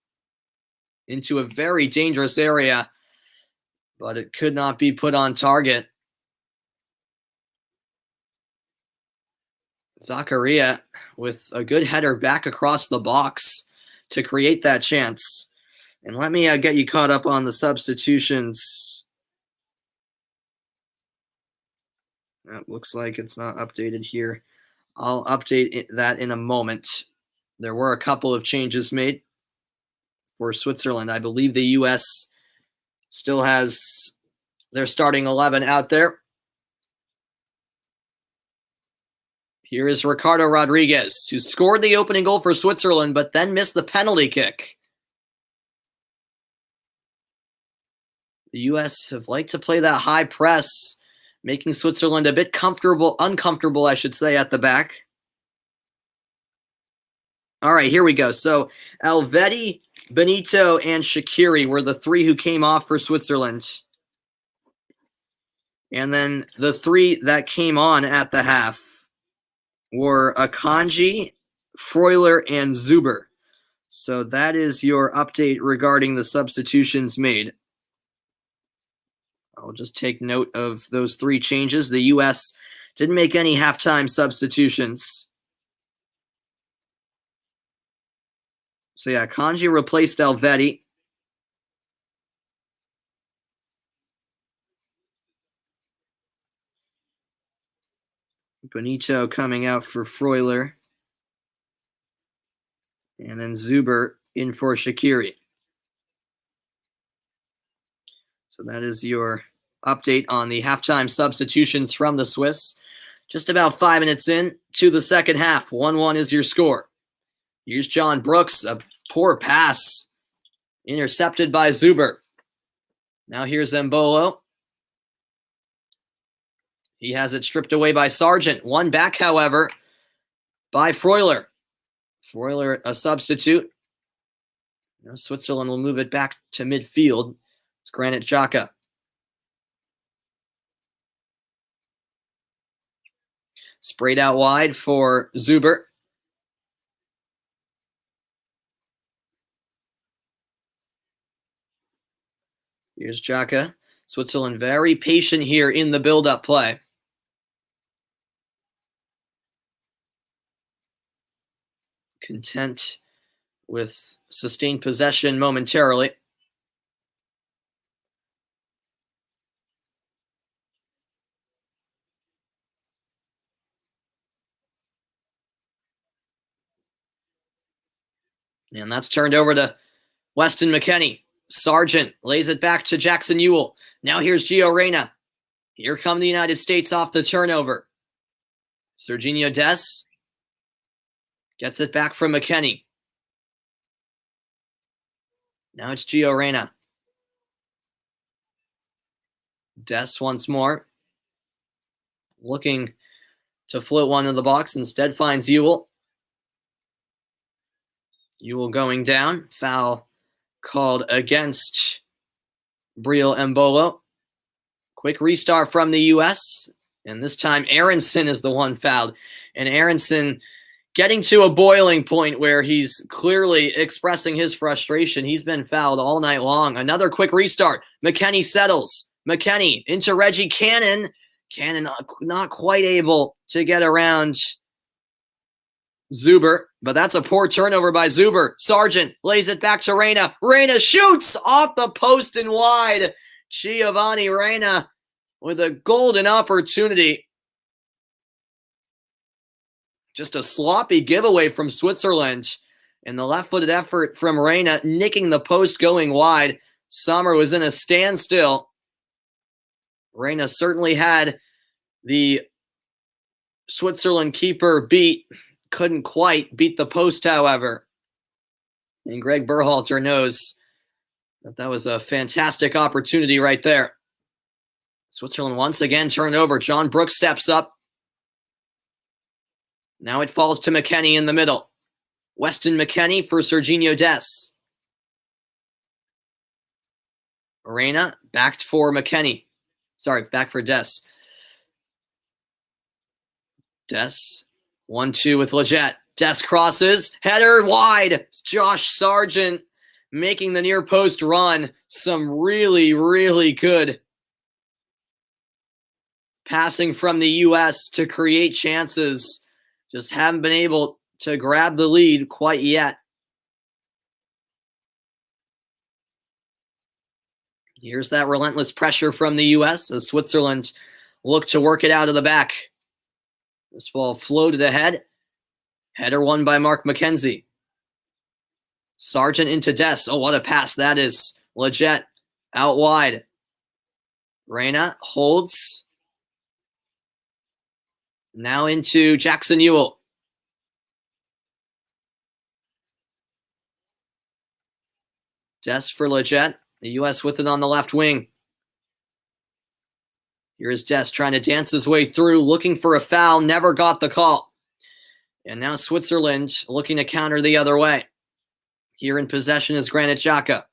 into a very dangerous area, but it could not be put on target. Zakaria with a good header back across the box to create that chance. And let me get you caught up on the substitutions. That looks like it's not updated here. I'll update that in a moment. There were a couple of changes made for Switzerland. I believe the U.S. still has their starting 11 out there. Here is Ricardo Rodriguez, who scored the opening goal for Switzerland, but then missed the penalty kick. The U.S. have liked to play that high press, making Switzerland a bit uncomfortable, I should say, at the back. All right, here we go. So Elvedi Benito and Shaqiri were the three who came off for Switzerland. And then the three that came on at the half were Akanji, Freuler, and Zuber. So that is your update regarding the substitutions made. I'll just take note of those three changes. The U.S. didn't make any halftime substitutions. So yeah, Kanji replaced Elvedi. Benito coming out for Freuler. And then Zuber in for Shaqiri. So that is your update on the halftime substitutions from the Swiss. Just about 5 minutes in to the second half. 1-1 is your score. Here's John Brooks, a poor pass, intercepted by Zuber. Now here's Embolo. He has it stripped away by Sargent. One back, however, by Freuler. Freuler, a substitute. Now Switzerland will move it back to midfield. It's Granit Xhaka. Sprayed out wide for Zuber. Here's Xhaka. Switzerland very patient here in the build-up play. Content with sustained possession momentarily. And that's turned over to Weston McKennie. Sargent lays it back to Jackson Ewell. Now here's Gio Reyna. Here come the United States off the turnover. Serginho Dest gets it back from McKennie. Now it's Gio Reyna. Dest once more. Looking to float one in the box. Instead finds Ewell. Ewell going down. Foul called against Briel Embolo. Quick restart from the U.S. And this time Aronson is the one fouled. And Aronson getting to a boiling point where he's clearly expressing his frustration. He's been fouled all night long. Another quick restart. McKennie settles. McKennie into Reggie Cannon. Cannon not quite able to get around Zuber, but that's a poor turnover by Zuber. Sargent lays it back to Reyna. Reyna shoots off the post and wide. Giovanni Reyna with a golden opportunity. Just a sloppy giveaway from Switzerland. And the left-footed effort from Reyna, nicking the post going wide. Sommer was in a standstill. Reyna certainly had the Switzerland keeper beat. Couldn't quite beat the post, however. And Greg Berhalter knows that was a fantastic opportunity right there. Switzerland once again turned over. John Brooks steps up. Now it falls to McKennie in the middle. Weston McKennie for Serginho Dest. Reyna backed for McKennie. Sorry, back for Dest. Dest. 1-2 with Leggett. Dest crosses. Header wide. Josh Sargent making the near post run. Some really, really good passing from the U.S. to create chances. Just haven't been able to grab the lead quite yet. Here's that relentless pressure from the U.S. as Switzerland look to work it out of the back. This ball floated ahead. Header won by Mark McKenzie. Sargent into Dest. Oh, what a pass that is. Leggett out wide. Reyna holds. Now into Jackson Ewell. Dest for Leggett. The U.S. with it on the left wing. Here's Dest trying to dance his way through, looking for a foul, never got the call. And now Switzerland looking to counter the other way. Here in possession is Granit Xhaka.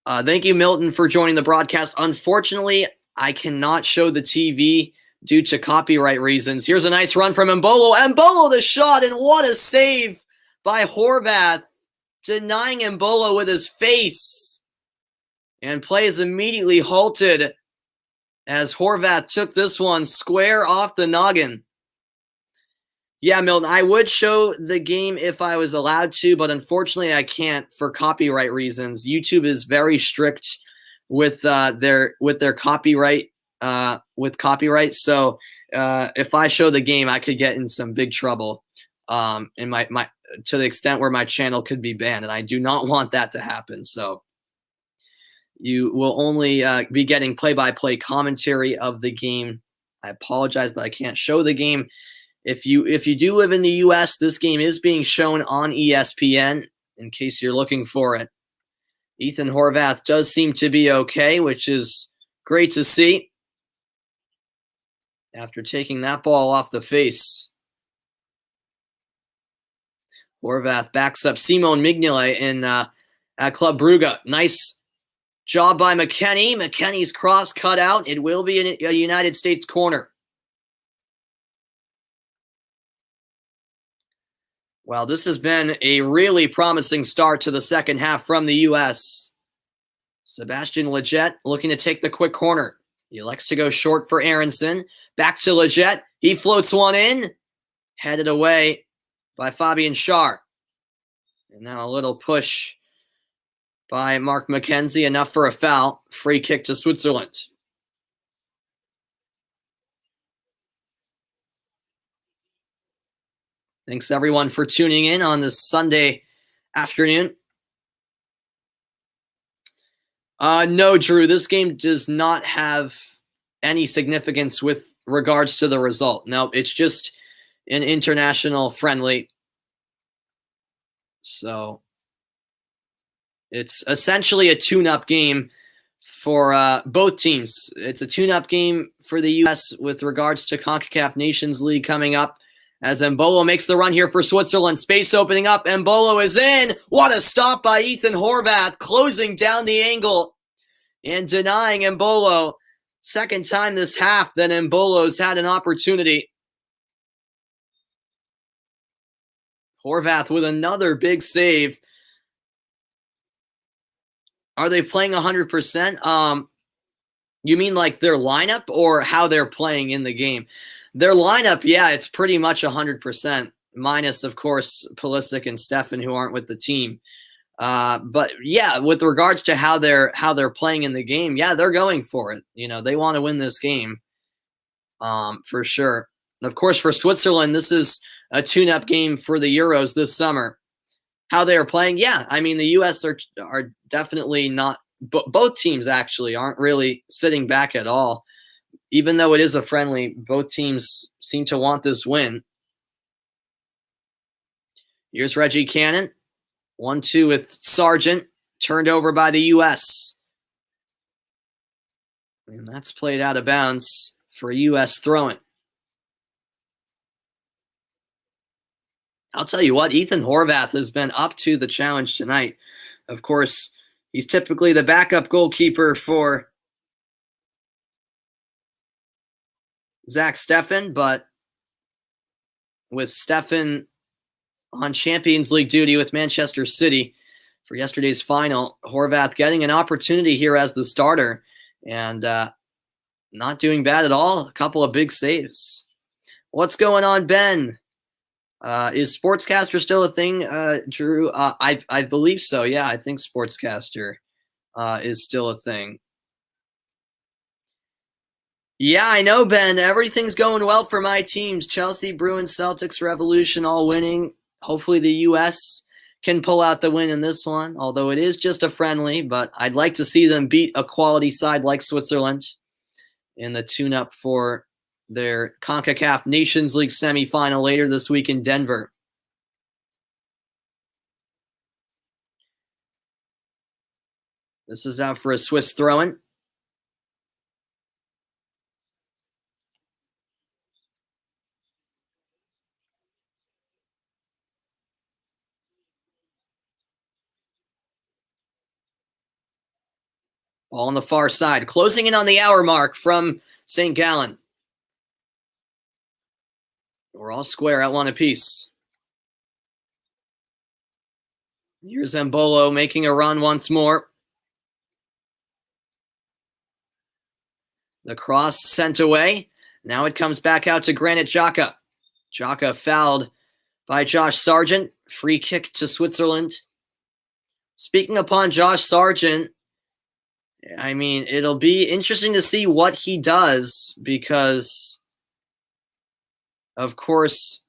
Thank you, Milton, for joining the broadcast. Unfortunately, I cannot show the TV due to copyright reasons. Here's a nice run from Embolo. Embolo the shot, and what a save by Horvath, denying Embolo with his face. And play is immediately halted as Horvath took this one square off the noggin. Yeah, Milton, I would show the game if I was allowed to, but unfortunately I can't for copyright reasons. YouTube is very strict with their copyright So if I show the game, I could get in some big trouble. In my to the extent where my channel could be banned, and I do not want that to happen. So you will only be getting play-by-play commentary of the game. I apologize that I can't show the game. If you do live in the U.S., this game is being shown on ESPN in case you're looking for it. Ethan Horvath does seem to be okay, which is great to see after taking that ball off the face. Horvath backs up Simon Mignolet at Club Brugge. Nice job by McKennie. McKennie's cross cut out. It will be a United States corner. Well, this has been a really promising start to the second half from the U.S. Sebastian Lletget looking to take the quick corner. He elects to go short for Aronson. Back to Lletget. He floats one in. Headed away by Fabian Schär. And now a little push by Mark McKenzie. Enough for a foul. Free kick to Switzerland. Thanks, everyone, for tuning in on this Sunday afternoon. No, Drew, this game does not have any significance with regards to the result. No, it's just an international friendly. So it's essentially a tune-up game for both teams. It's a tune-up game for the U.S. with regards to CONCACAF Nations League coming up. As Embolo makes the run here for Switzerland. Space opening up. Embolo is in. What a stop by Ethan Horvath. Closing down the angle and denying Embolo. Second time this half that Embolo's had an opportunity. Horvath with another big save. Are they playing 100%? You mean like their lineup or how they're playing in the game? Their lineup, yeah, it's pretty much 100%, minus, of course, Pulisic and Stefan, who aren't with the team. But yeah, with regards to how they're playing in the game, yeah, they're going for it. You know, they want to win this game, for sure. And of course, for Switzerland, this is a tune-up game for the Euros this summer. How they are playing, yeah, I mean, the U.S. are definitely not. Both teams actually aren't really sitting back at all. Even though it is a friendly, both teams seem to want this win. Here's Reggie Cannon. 1-2 with Sargent. Turned over by the U.S. And that's played out of bounds for a U.S. throw-in. I'll tell you what, Ethan Horvath has been up to the challenge tonight. Of course, he's typically the backup goalkeeper for Zach Steffen, but with Steffen on Champions League duty with Manchester City for yesterday's final, Horvath getting an opportunity here as the starter and not doing bad at all. A couple of big saves. What's going on, Ben? Is Sportscaster still a thing, Drew? I believe so. Yeah, I think Sportscaster is still a thing. Yeah, I know, Ben. Everything's going well for my teams. Chelsea, Bruins, Celtics, Revolution all winning. Hopefully the U.S. can pull out the win in this one, although it is just a friendly, but I'd like to see them beat a quality side like Switzerland in the tune-up for their CONCACAF Nations League semifinal later this week in Denver. This is out for a Swiss throw-in. Ball on the far side. Closing in on the hour mark from St. Gallen. We're all square at one apiece. Here's Embolo making a run once more. The cross sent away. Now it comes back out to Granit Xhaka. Xhaka fouled by Josh Sargent. Free kick to Switzerland. Speaking upon Josh Sargent, I mean, it'll be interesting to see what he does because, of course,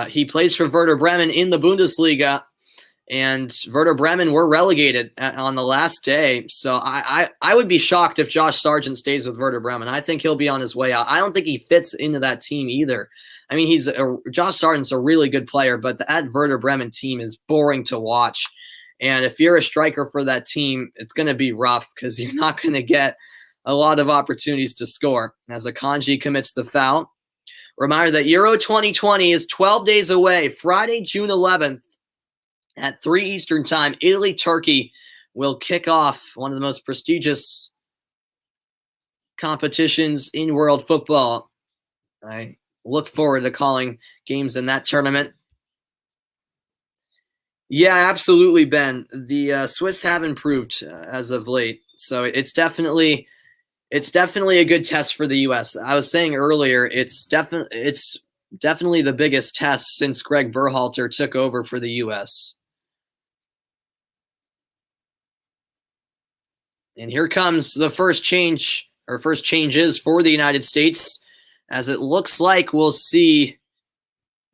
he plays for Werder Bremen in the Bundesliga, and Werder Bremen were relegated on the last day. So I would be shocked if Josh Sargent stays with Werder Bremen. I think he'll be on his way out. I don't think he fits into that team either. I mean, Josh Sargent's a really good player, but that Werder Bremen team is boring to watch. And if you're a striker for that team, it's going to be rough because you're not going to get a lot of opportunities to score. As Akanji commits the foul. Reminder that Euro 2020 is 12 days away. Friday, June 11th at 3 Eastern Time, Italy, Turkey will kick off one of the most prestigious competitions in world football. I look forward to calling games in that tournament. Yeah, absolutely, Ben. The Swiss have improved as of late, so it's definitely a good test for the U.S. I was saying earlier, it's definitely the biggest test since Greg Berhalter took over for the U.S. And here comes the first change, or first changes for the United States, as it looks like we'll see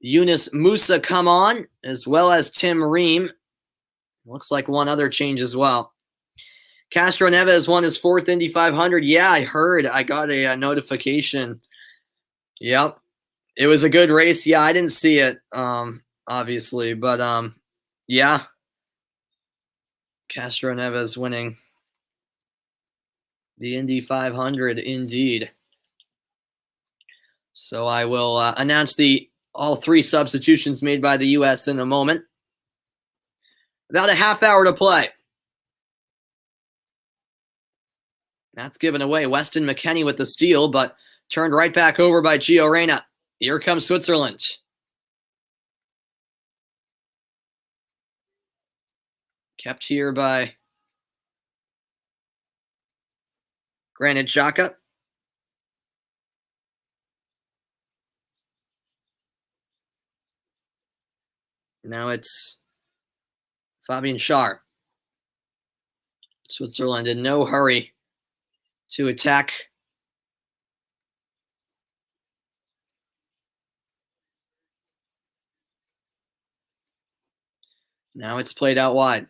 Yunus Musa come on, as well as Tim Ream. Looks like one other change as well. Castro Neves won his 4th Indy 500. Yeah, I heard. I got a notification. Yep. It was a good race. Yeah, I didn't see it, obviously. But, yeah. Castro Neves winning the Indy 500 indeed. So I will announce all 3 substitutions made by the U.S. in a moment. About a half hour to play. That's given away. Weston McKennie with the steal, but turned right back over by Gio Reyna. Here comes Switzerland. Kept here by Granit Xhaka. Now it's Fabian Schär. Switzerland in no hurry to attack. Now it's played out wide.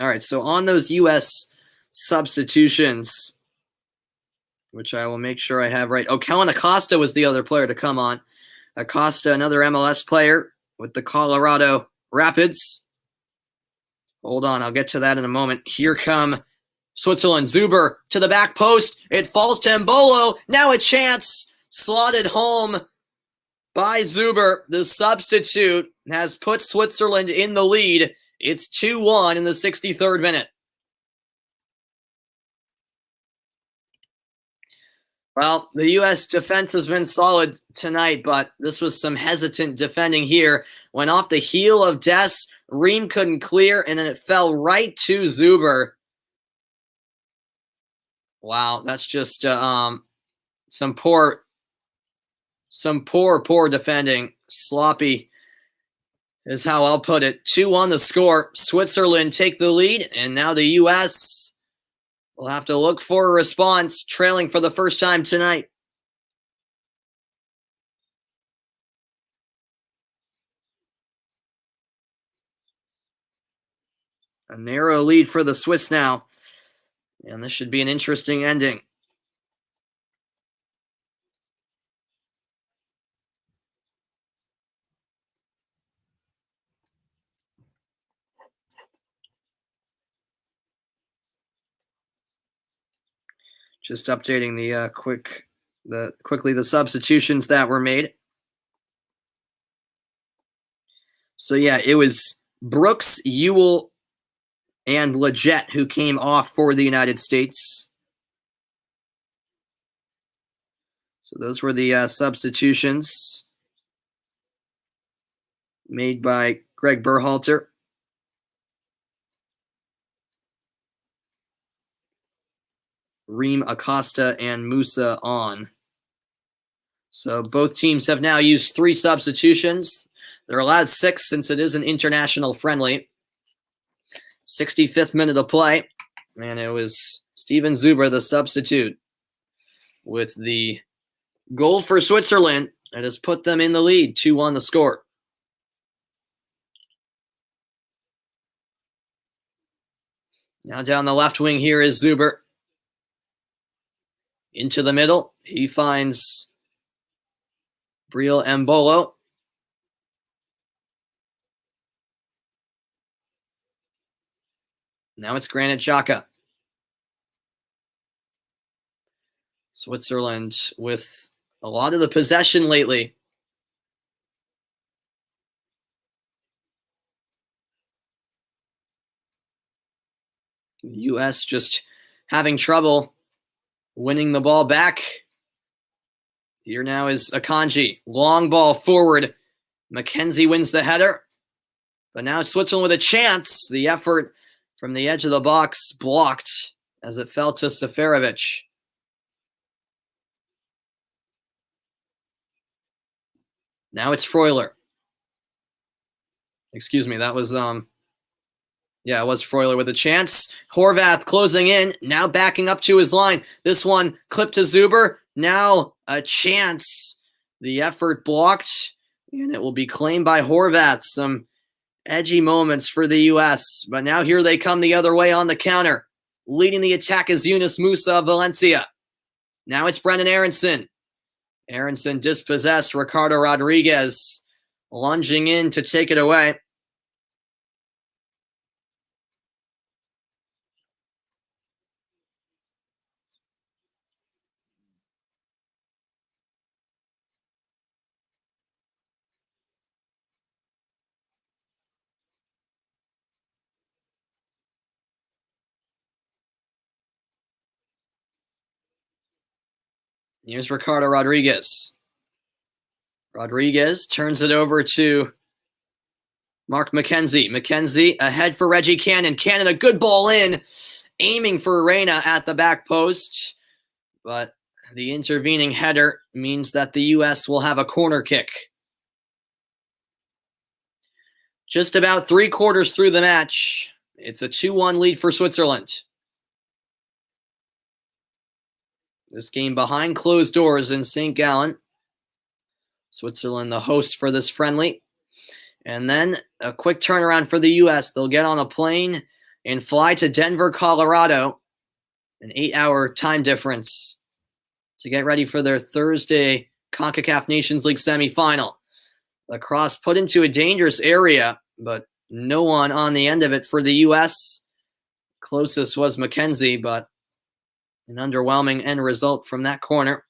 All right, so on those U.S. substitutions, which I will make sure I have right. Oh, Kellen Acosta was the other player to come on. Acosta, another MLS player with the Colorado Rapids. Hold on, I'll get to that in a moment. Here come Switzerland. Zuber to the back post. It falls to Embolo. Now a chance. Slotted home by Zuber. The substitute has put Switzerland in the lead. It's 2-1 in the 63rd minute. Well, the U.S. defense has been solid tonight, but this was some hesitant defending here. Went off the heel of Des. Ream couldn't clear, and then it fell right to Zuber. Wow, that's just some poor defending. Sloppy is how I'll put it. 2-1 the score. Switzerland take the lead, and now the U.S. will have to look for a response, trailing for the first time tonight. A narrow lead for the Swiss now, and this should be an interesting ending. Just updating quickly the substitutions that were made. So, yeah, it was Brooks, Ewell, and Leggett who came off for the United States. So those were the substitutions made by Greg Berhalter. Reem Acosta and Musa on. So both teams have now used 3 substitutions. They're allowed 6 since it is an international friendly. 65th minute of play, and it was Steven Zuber, the substitute, with the goal for Switzerland that has put them in the lead, 2-1 the score. Now down the left wing here is Zuber. Into the middle, he finds Briel Embolo. Now it's Granit Xhaka. Switzerland with a lot of the possession lately. The U.S. just having trouble winning the ball back. Here now is Akanji. Long ball forward. McKenzie wins the header. But now Switzerland with a chance. The effort from the edge of the box blocked as it fell to Seferovic. Now it's Freuler. Excuse me, that was it was Freuler with a chance. Horvath closing in, now backing up to his line. This one clipped to Zuber. Now a chance. The effort blocked, and it will be claimed by Horvath. Some edgy moments for the U.S., but now here they come the other way on the counter. Leading the attack is Yunus Musa of Valencia. Now it's Brendan Aronson. Aronson dispossessed. Ricardo Rodriguez lunging in to take it away. Here's Ricardo Rodriguez. Rodriguez turns it over to Mark McKenzie. McKenzie ahead for Reggie Cannon. Cannon, a good ball in, aiming for Reina at the back post. But the intervening header means that the U.S. will have a corner kick. Just about 3/4 through the match. It's a 2-1 lead for Switzerland. This game behind closed doors in St. Gallen. Switzerland the host for this friendly. And then a quick turnaround for the U.S. They'll get on a plane and fly to Denver, Colorado. An 8-hour time difference to get ready for their Thursday CONCACAF Nations League semifinal. The cross put into a dangerous area, but no one on the end of it for the U.S. Closest was McKenzie, but an underwhelming end result from that corner.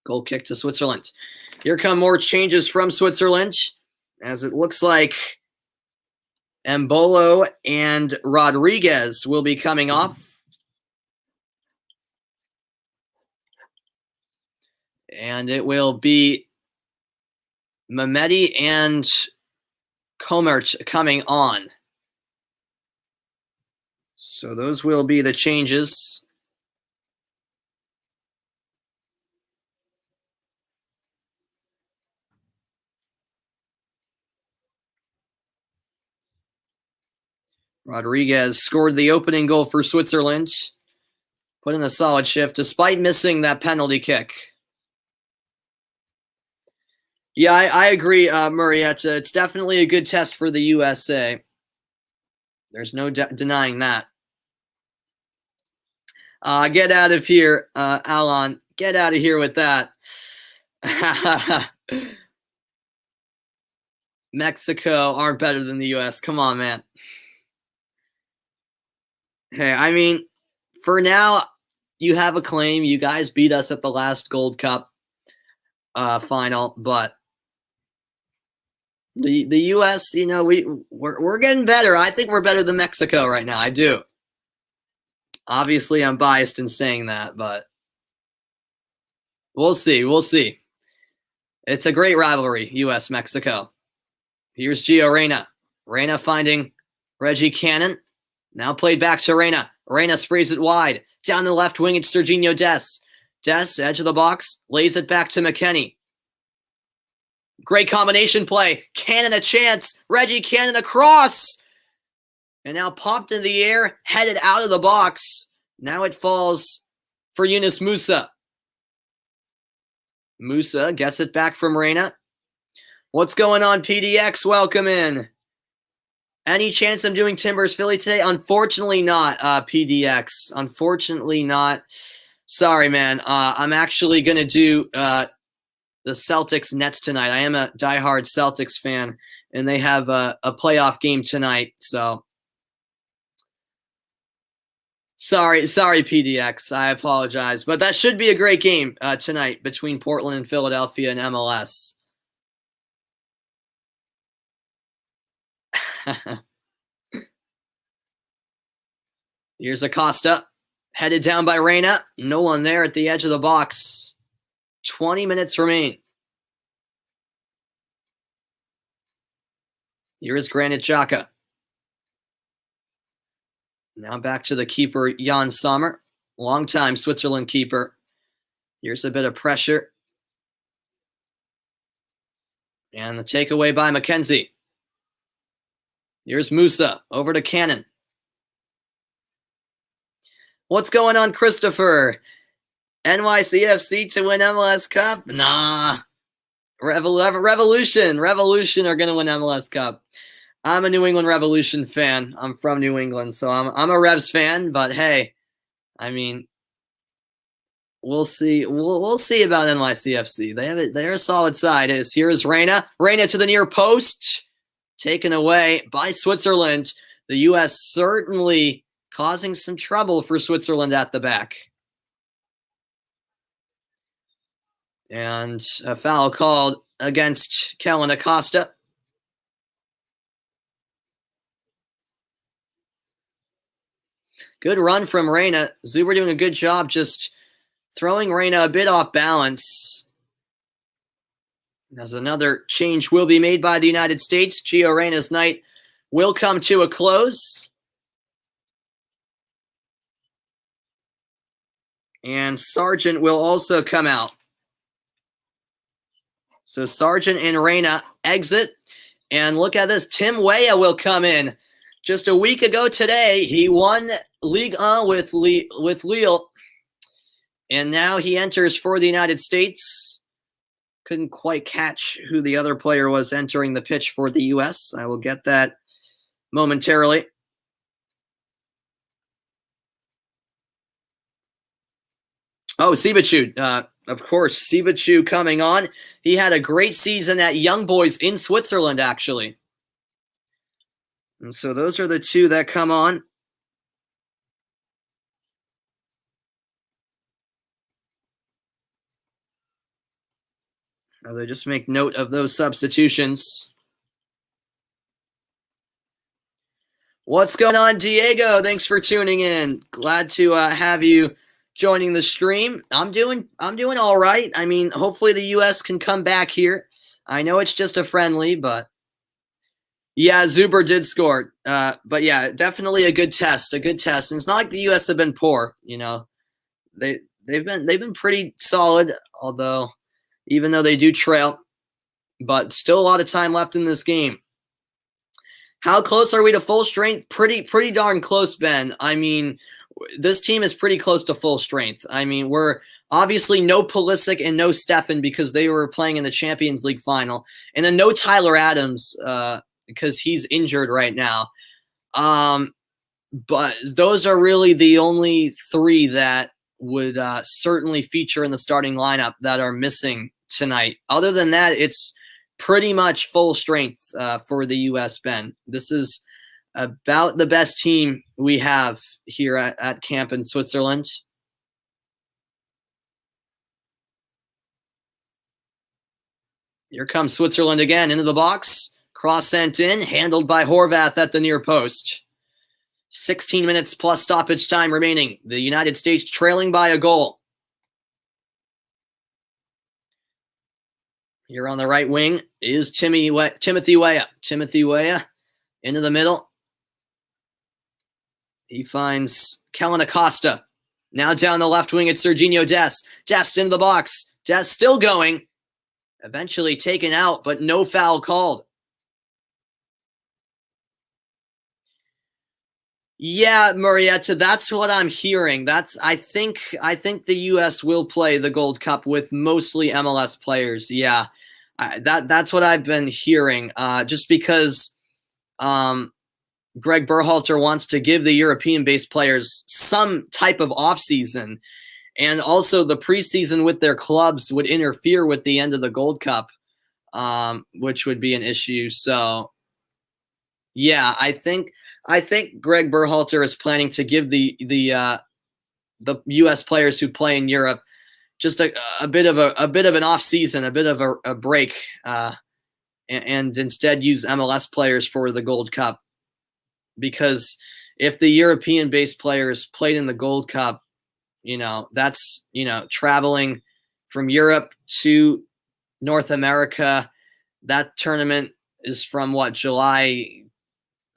Goal kick to Switzerland. Here come more changes from Switzerland, as it looks like Embolo and Rodriguez will be coming off. And it will be Mehmeti and Comert coming on. So those will be the changes. Rodriguez scored the opening goal for Switzerland. Put in a solid shift despite missing that penalty kick. Yeah, I agree, Murrieta. It's definitely a good test for the USA. There's no denying that. Get out of here, Alan. Get out of here with that. Mexico aren't better than the US. Come on, man. Hey, I mean, for now, you have a claim. You guys beat us at the last Gold Cup final, but The U.S., we're getting better. I think we're better than Mexico right now. I do. Obviously, I'm biased in saying that, but we'll see. We'll see. It's a great rivalry, U.S.-Mexico. Here's Gio Reyna. Reyna finding Reggie Cannon. Now played back to Reyna. Reyna sprays it wide. Down the left wing, it's Serginho Dest. Dest, edge of the box, lays it back to McKennie. Great combination play. Cannon a chance. Reggie Cannon across. And now popped in the air, headed out of the box. Now it falls for Yunus Musa. Musa gets it back from Reyna. What's going on, PDX? Welcome in. Any chance I'm doing Timbers Philly today? Unfortunately not, PDX. Unfortunately not. Sorry, man. I'm actually going to do the Celtics Nets tonight. I am a diehard Celtics fan, and they have a playoff game tonight. So sorry, PDX. I apologize. But that should be a great game tonight between Portland and Philadelphia and MLS. Here's Acosta. Headed down by Reyna. No one there at the edge of the box. 20 minutes remain. Here is Granit Xhaka. Now back to the keeper, Jan Sommer. Long-time Switzerland keeper. Here's a bit of pressure. And the takeaway by McKenzie. Here's Musa. Over to Cannon. What's going on, Christopher? NYCFC to win MLS Cup? Nah. Revolution are going to win MLS Cup. I'm a New England Revolution fan. I'm from New England, so I'm a Revs fan. But hey, I mean, we'll see. We'll see about NYCFC. They're a solid side. Here is Reyna. Reyna to the near post, taken away by Switzerland. The U.S. certainly causing some trouble for Switzerland at the back. And a foul called against Kellen Acosta. Good run from Reyna. Zuber doing a good job just throwing Reyna a bit off balance. As another change will be made by the United States. Gio Reyna's night will come to a close. And Sargent will also come out. So Sargent and Reyna exit. And look at this. Tim Weah will come in. Just a week ago today, he won Ligue 1 with Lille. And now he enters for the United States. Couldn't quite catch who the other player was entering the pitch for the U.S. I will get that momentarily. Oh, Sibachu. Of course, Sibachu coming on. He had a great season at Young Boys in Switzerland, actually. And so those are the two that come on. They just make note of those substitutions. What's going on, Diego? Thanks for tuning in. Glad to have you joining the stream. I'm doing all right. I mean, hopefully the U.S. can come back here. I know it's just a friendly, but yeah, Zuber did score. But yeah, definitely a good test. And it's not like the U.S. have been poor. You know, they've been pretty solid. Although, even though they do trail, but still a lot of time left in this game. How close are we to full strength? Pretty darn close, Ben. I mean, this team is pretty close to full strength. I mean, we're obviously no Pulisic and no Stefan because they were playing in the Champions League final. And then no Tyler Adams because he's injured right now. But those are really the only three that would certainly feature in the starting lineup that are missing tonight. Other than that, it's pretty much full strength for the U.S., Ben. This is about the best team we have here at camp in Switzerland. Here comes Switzerland again into the box. Cross sent in, handled by Horvath at the near post. 16 minutes plus stoppage time remaining. The United States trailing by a goal. Here on the right wing is Timothy Weah. Timothy Weah into the middle. He finds Kellen Acosta. Now down the left wing, it's Serginho Dest. Dest into the box. Dest still going. Eventually taken out, but no foul called. Yeah, Marietta, that's what I'm hearing. I think the U.S. will play the Gold Cup with mostly MLS players. Yeah, that's what I've been hearing. Just because Greg Berhalter wants to give the European-based players some type of off-season, and also the preseason with their clubs would interfere with the end of the Gold Cup, which would be an issue. So, yeah, I think Greg Berhalter is planning to give the U.S. players who play in Europe just a bit of an off season, a bit of a break, and instead use MLS players for the Gold Cup. Because if the European-based players played in the Gold Cup, that's traveling from Europe to North America. That tournament is from July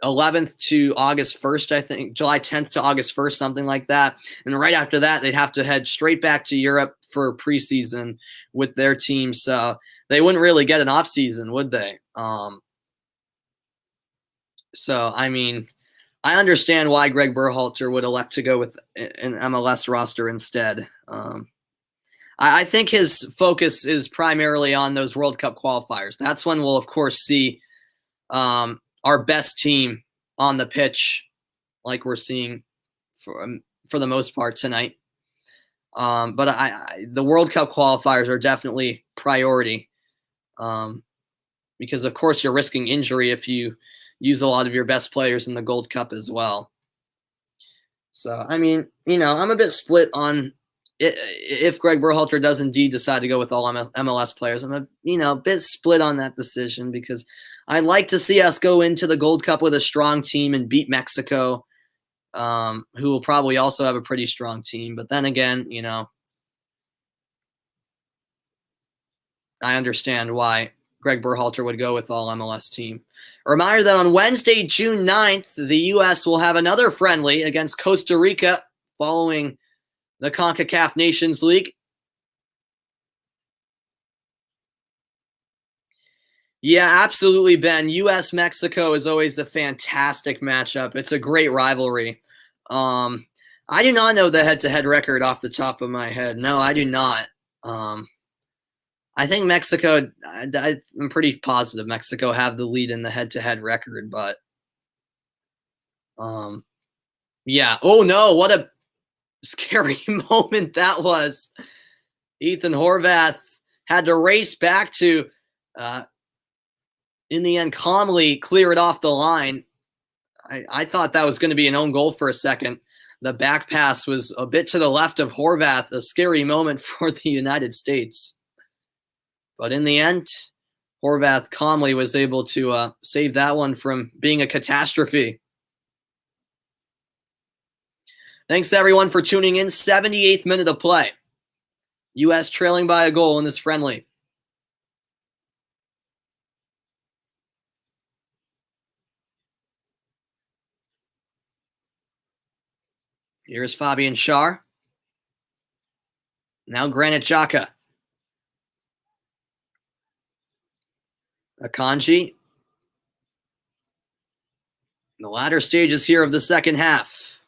11th to August 1st, I think, July 10th to August 1st, something like that. And right after that, they'd have to head straight back to Europe for preseason with their team. So they wouldn't really get an off season, would they? So, I mean, I understand why Greg Berhalter would elect to go with an MLS roster instead. I think his focus is primarily on those World Cup qualifiers. That's when we'll, of course, see our best team on the pitch, like we're seeing for the most part tonight. But the World Cup qualifiers are definitely priority, because of course you're risking injury if you use a lot of your best players in the Gold Cup as well. So, I mean, I'm a bit split on if Greg Berhalter does indeed decide to go with all MLS players. I'm a bit split on that decision, because I'd like to see us go into the Gold Cup with a strong team and beat Mexico, who will probably also have a pretty strong team. But then again, I understand why Greg Berhalter would go with all MLS team. A reminder that on Wednesday, June 9th, the U.S. will have another friendly against Costa Rica following the CONCACAF Nations League. Yeah, absolutely, Ben. U.S.-Mexico is always a fantastic matchup. It's a great rivalry. I do not know the head-to-head record off the top of my head. No, I do not. I think Mexico, I'm pretty positive Mexico have the lead in the head-to-head record, but yeah. Oh, no, what a scary moment that was. Ethan Horvath had to race back to, in the end, calmly clear it off the line. I thought that was going to be an own goal for a second. The back pass was a bit to the left of Horvath, a scary moment for the United States. But in the end, Horvath calmly was able to save that one from being a catastrophe. Thanks, everyone, for tuning in. 78th minute of play. U.S. trailing by a goal in this friendly. Here's Fabian Schär. Now Granit Xhaka. Akanji. The latter stages here of the second half.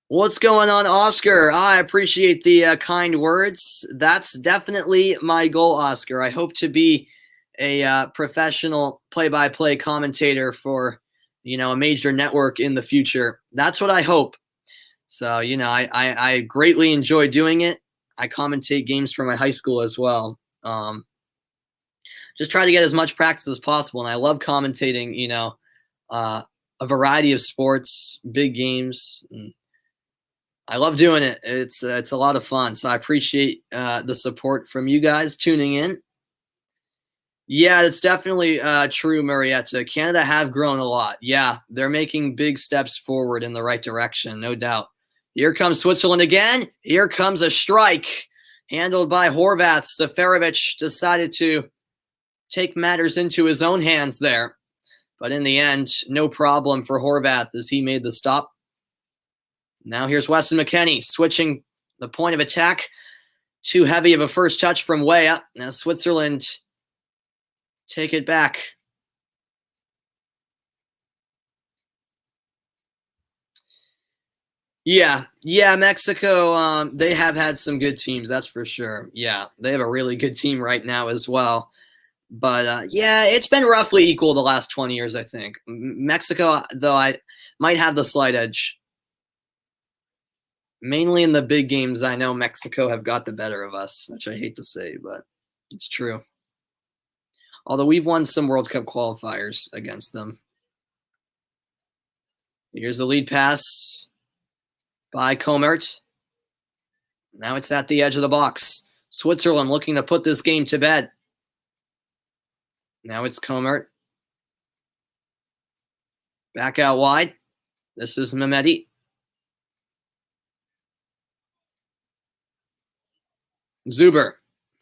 What's going on, Oscar? I appreciate the kind words. That's definitely my goal, Oscar. I hope to be a professional play-by-play commentator for, a major network in the future. That's what I hope. So, I greatly enjoy doing it. I commentate games for my high school as well. Just try to get as much practice as possible. And I love commentating, a variety of sports, big games. And I love doing it. It's a lot of fun. So I appreciate the support from you guys tuning in. Yeah, it's definitely true, Marietta. Canada have grown a lot. Yeah, they're making big steps forward in the right direction, no doubt. Here comes Switzerland again. Here comes a strike handled by Horvath. Seferovic decided to take matters into his own hands there. But in the end, no problem for Horvath as he made the stop. Now here's Weston McKennie switching the point of attack. Too heavy of a first touch from way up. Now Switzerland take it back. Yeah, Mexico, they have had some good teams, that's for sure. Yeah, they have a really good team right now as well. But yeah, it's been roughly equal the last 20 years, I think. Mexico, though, I might have the slight edge. Mainly in the big games, I know Mexico have got the better of us, which I hate to say, but it's true. Although we've won some World Cup qualifiers against them. Here's the lead pass by Comert. Now it's at the edge of the box. Switzerland looking to put this game to bed. Now it's Comert. Back out wide. This is Mehmeti. Zuber,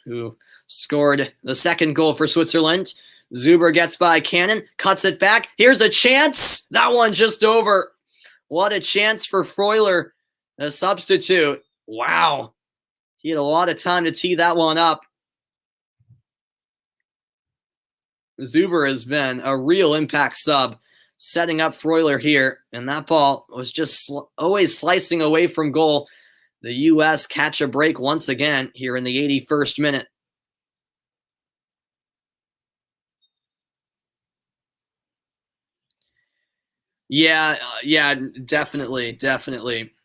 who scored the second goal for Switzerland. Zuber gets by Cannon, cuts it back. Here's a chance. That one just over. What a chance for Freuler, the substitute. Wow. He had a lot of time to tee that one up. Zuber has been a real impact sub, setting up Freuler here. And that ball was just always slicing away from goal. The U.S. catch a break once again here in the 81st minute. Yeah, definitely.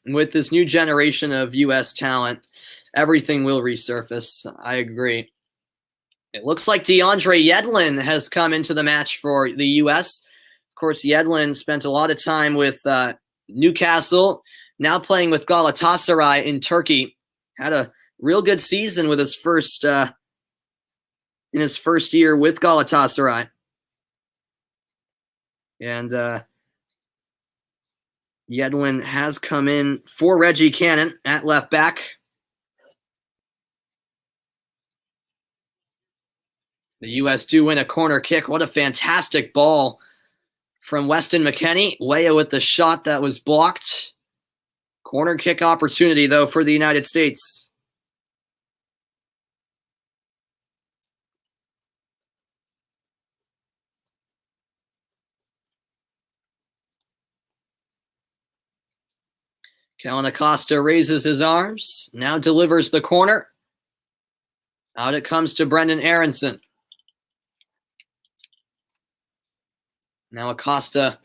With this new generation of U.S. talent, everything will resurface. I agree. It looks like DeAndre Yedlin has come into the match for the U.S. Of course, Yedlin spent a lot of time with Newcastle, now playing with Galatasaray in Turkey. Had a real good season with his first year with Galatasaray. And Yedlin has come in for Reggie Cannon at left back. The U.S. do win a corner kick. What a fantastic ball from Weston McKennie. Weah with the shot that was blocked. Corner kick opportunity, though, for the United States. Kellen Acosta raises his arms, now delivers the corner. Out it comes to Brendan Aronson. Now Acosta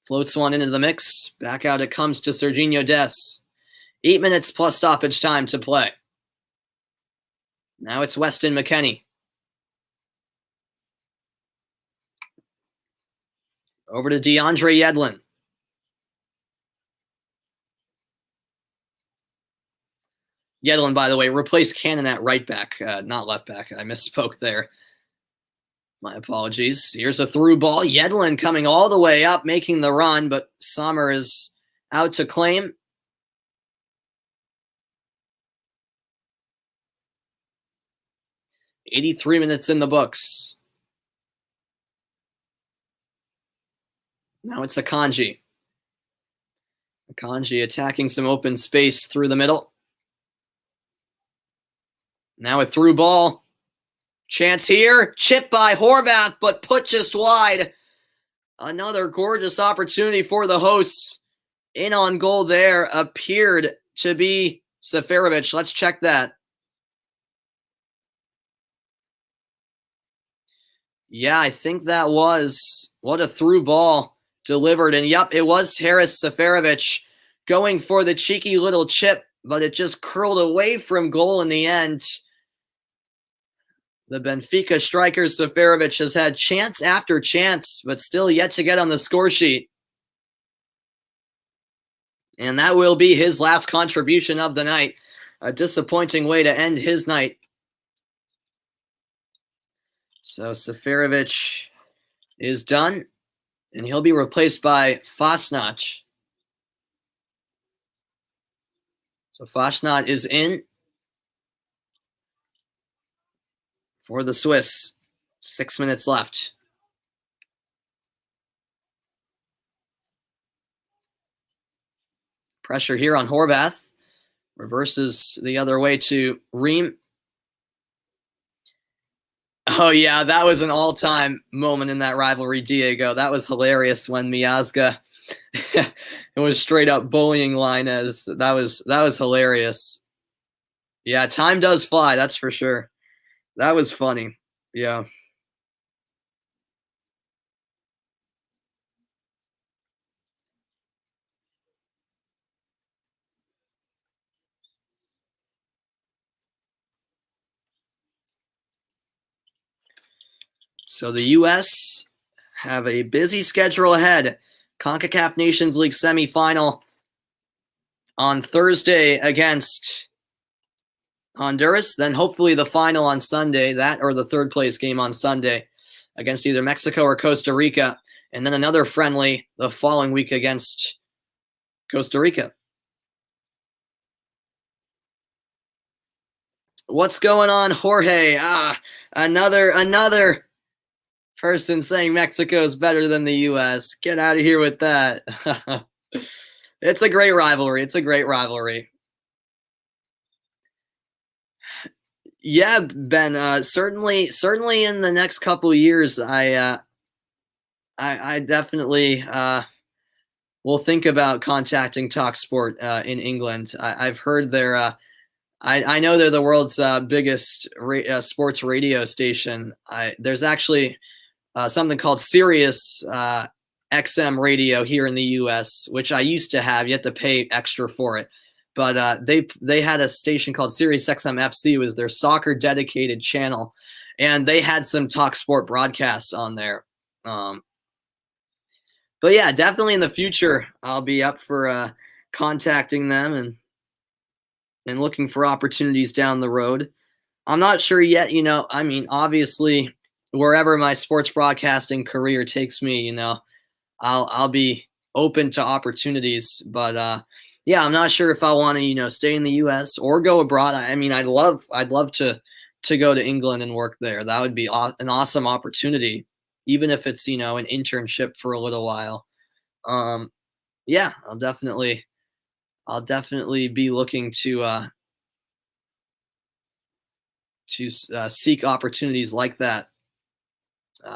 floats one into the mix. Back out it comes to Serginho Dest. 8 minutes plus stoppage time to play. Now it's Weston McKennie. Over to DeAndre Yedlin. Yedlin, by the way, replaced Cannon at right back, not left back. I misspoke there. My apologies. Here's a through ball. Yedlin coming all the way up, making the run, but Sommer is out to claim. "83 minutes in the books." Now it's Akanji. Akanji attacking some open space through the middle. Now a through ball. Chance here. Chip by Horvath, but put just wide. Another gorgeous opportunity for the hosts. In on goal there appeared to be Seferovic. Let's check that. Yeah, I think that was. What a through ball delivered. And yep, it was Haris Seferovic going for the cheeky little chip, but it just curled away from goal in the end. The Benfica striker Seferovic has had chance after chance, but still yet to get on the score sheet. And that will be his last contribution of the night. A disappointing way to end his night. So Seferovic is done, and he'll be replaced by Fasnacht. So Fasnacht is in for the Swiss. 6 minutes left. Pressure here on Horvath. Reverses the other way to Ream. Oh, yeah, that was an all-time moment in that rivalry, Diego. That was hilarious when Miazga it was straight up bullying Lainez. That was hilarious. Yeah, time does fly, that's for sure. That was funny. Yeah. So the U.S. have a busy schedule ahead. CONCACAF Nations League semifinal on Thursday against Honduras. Then hopefully the final on Sunday, that or the third place game on Sunday against either Mexico or Costa Rica. And then another friendly the following week against Costa Rica. What's going on, Jorge? Another person saying Mexico is better than the U.S. Get out of here with that. It's a great rivalry. Yeah, Ben. Certainly in the next couple of years, I definitely will think about contacting TalkSport in England. I've heard they're. I know they're the world's biggest sports radio station. There's actually something called Sirius XM radio here in the U.S., which I used to have. You have to pay extra for it. But they had a station called Sirius XM FC, was their soccer dedicated channel, and they had some TalkSport broadcasts on there. But yeah, definitely in the future, I'll be up for contacting them and looking for opportunities down the road. I'm not sure yet, I mean, obviously, wherever my sports broadcasting career takes me, I'll be open to opportunities. But yeah, I'm not sure if I want to, stay in the U.S. or go abroad. I mean, I'd love to go to England and work there. That would be an awesome opportunity, even if it's an internship for a little while. Yeah, I'll definitely be looking to seek opportunities like that.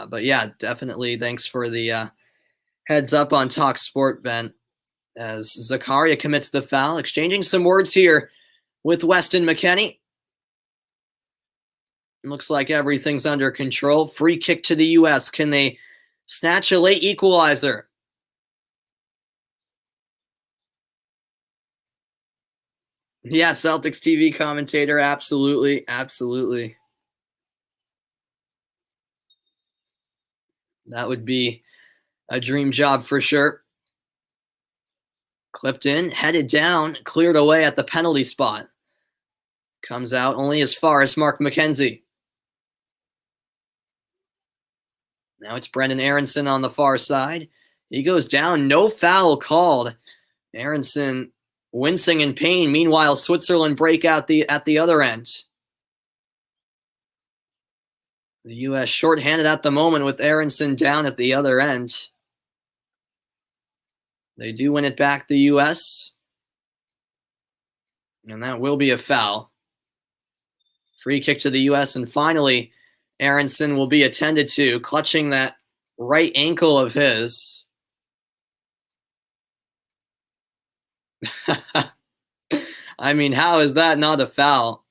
But yeah, definitely thanks for the heads up on TalkSport, Ben. As Zakaria commits the foul, exchanging some words here with Weston McKennie. Looks like everything's under control. Free kick to the U.S. Can they snatch a late equalizer? Yeah, Celtics TV commentator. Absolutely. That would be a dream job for sure. Clipped in, headed down, cleared away at the penalty spot. Comes out only as far as Mark McKenzie. Now it's Brendan Aronson on the far side. He goes down, no foul called. Aronson wincing in pain. Meanwhile, Switzerland break out at the other end. The U.S. shorthanded at the moment with Aronson down at the other end. They do win it back, the U.S. And that will be a foul. Free kick to the U.S. And finally, Aronson will be attended to, clutching that right ankle of his. I mean, how is that not a foul?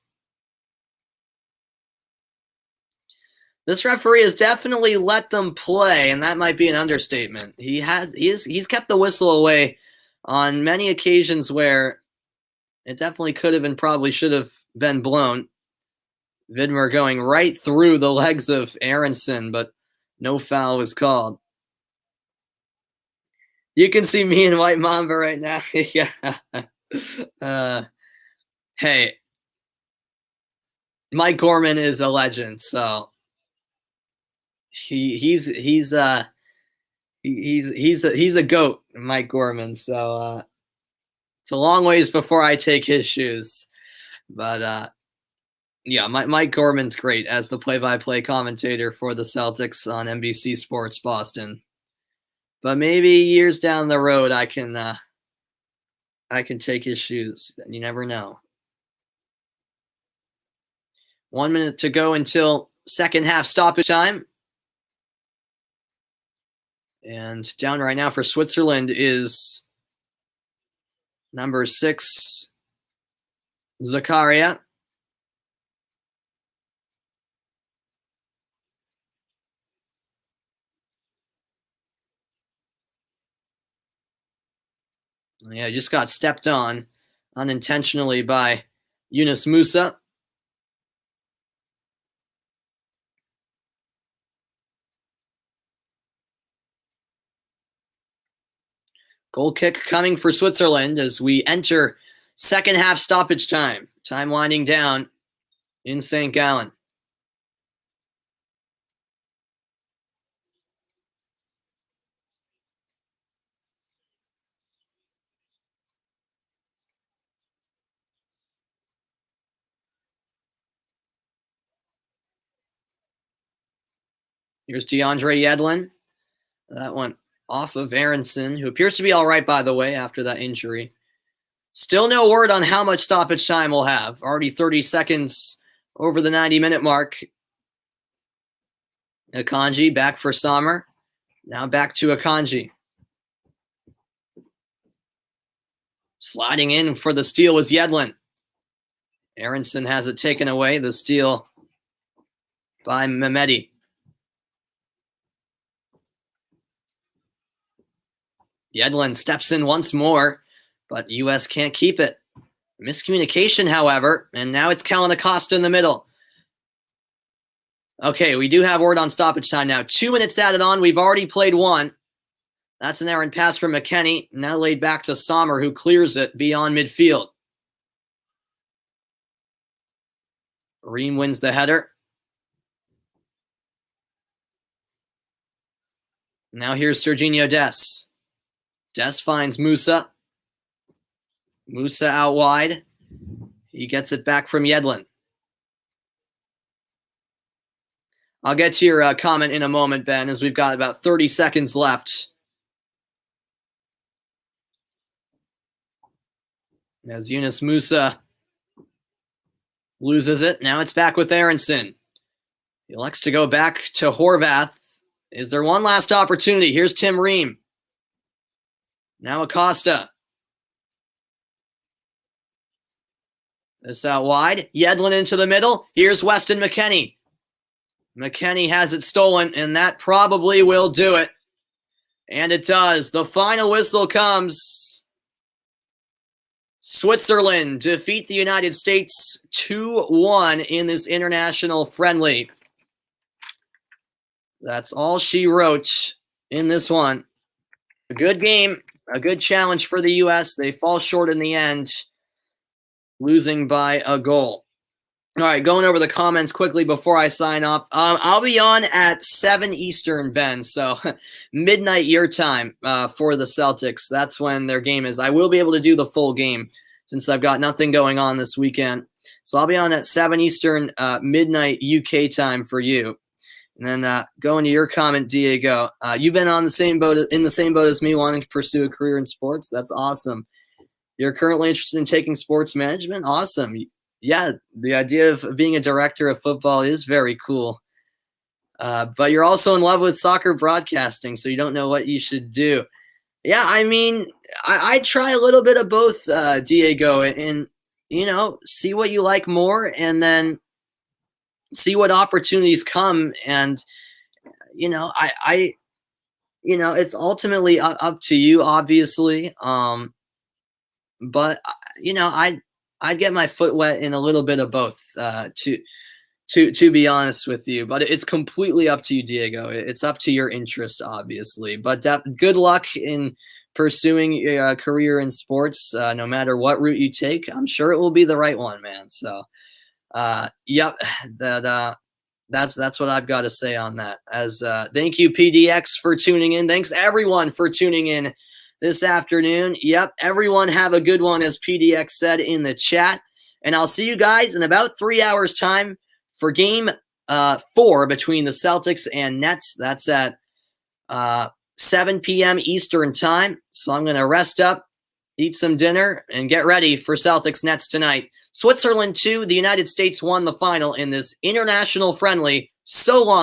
This referee has definitely let them play, and that might be an understatement. He's kept the whistle away on many occasions where it definitely could have and probably should have been blown. Vidmer going right through the legs of Aronson, but no foul was called. You can see me in White Mamba right now. Yeah. Hey, Mike Gorman is a legend, so he's a goat, Mike Gorman. So it's a long ways before I take his shoes. But yeah, Mike Gorman's great as the play-by-play commentator for the Celtics on NBC Sports Boston. But maybe years down the road, I can take his shoes. You never know. 1 minute to go until second half stoppage time. And down right now for Switzerland is number 6, Zakaria. Yeah, just got stepped on unintentionally by Yunus Musa. Goal kick coming for Switzerland as we enter second half stoppage time. Time winding down in St. Gallen. Here's DeAndre Yedlin. That went off of Aronson, who appears to be all right, by the way, after that injury. Still no word on how much stoppage time we'll have. Already 30 seconds over the 90-minute mark. Akanji back for Sommer. Now back to Akanji. Sliding in for the steal was Yedlin. Aronson has it taken away. The steal by Mehmeti. Yedlin steps in once more, but U.S. can't keep it. Miscommunication, however, and now it's Kellen Acosta in the middle. Okay, we do have word on stoppage time now. 2 minutes added on. We've already played one. That's an errant pass from McKennie. Now laid back to Sommer, who clears it beyond midfield. Ream wins the header. Now here's Serginho Dest. Dest finds Musa. Musa out wide. He gets it back from Yedlin. I'll get to your comment in a moment, Ben, as we've got about 30 seconds left. As Yunus Musa loses it, now it's back with Aronson. He elects to go back to Horvath. Is there one last opportunity? Here's Tim Ream. Now Acosta. This out wide. Yedlin into the middle. Here's Weston McKennie. McKennie has it stolen, and that probably will do it. And it does. The final whistle comes. Switzerland defeat the United States 2-1 in this international friendly. That's all she wrote in this one. A good game, a good challenge for the U.S. They fall short in the end, losing by a goal. All right, going over the comments quickly before I sign off. I'll be on at 7 Eastern, Ben, so midnight your time for the Celtics. That's when their game is. I will be able to do the full game since I've got nothing going on this weekend. So I'll be on at 7 Eastern, midnight UK time for you. And then going to your comment, Diego, you've been on the same boat as me, wanting to pursue a career in sports. That's awesome. You're currently interested in taking sports management? Awesome. Yeah, the idea of being a director of football is very cool. But you're also in love with soccer broadcasting, so you don't know what you should do. Yeah, I mean, I try a little bit of both, Diego, and see what you like more, and then see what opportunities come. And it's ultimately up to you, obviously. But I'd get my foot wet in a little bit of both, to be honest with you. But it's completely up to you, Diego. It's up to your interest, obviously. But good luck in pursuing a career in sports, no matter what route you take. I'm sure it will be the right one, man. So, yep, That's what I've got to say on that. As thank you, PDX, for tuning in. Thanks everyone for tuning in this afternoon. Yep, everyone have a good one, as PDX said in the chat. And I'll see you guys in about 3 hours' time for game 4 between the Celtics and Nets. That's at 7 p.m. Eastern time. So I'm going to rest up, eat some dinner, and get ready for Celtics Nets tonight. Switzerland 2, the United States won the final in this international friendly so long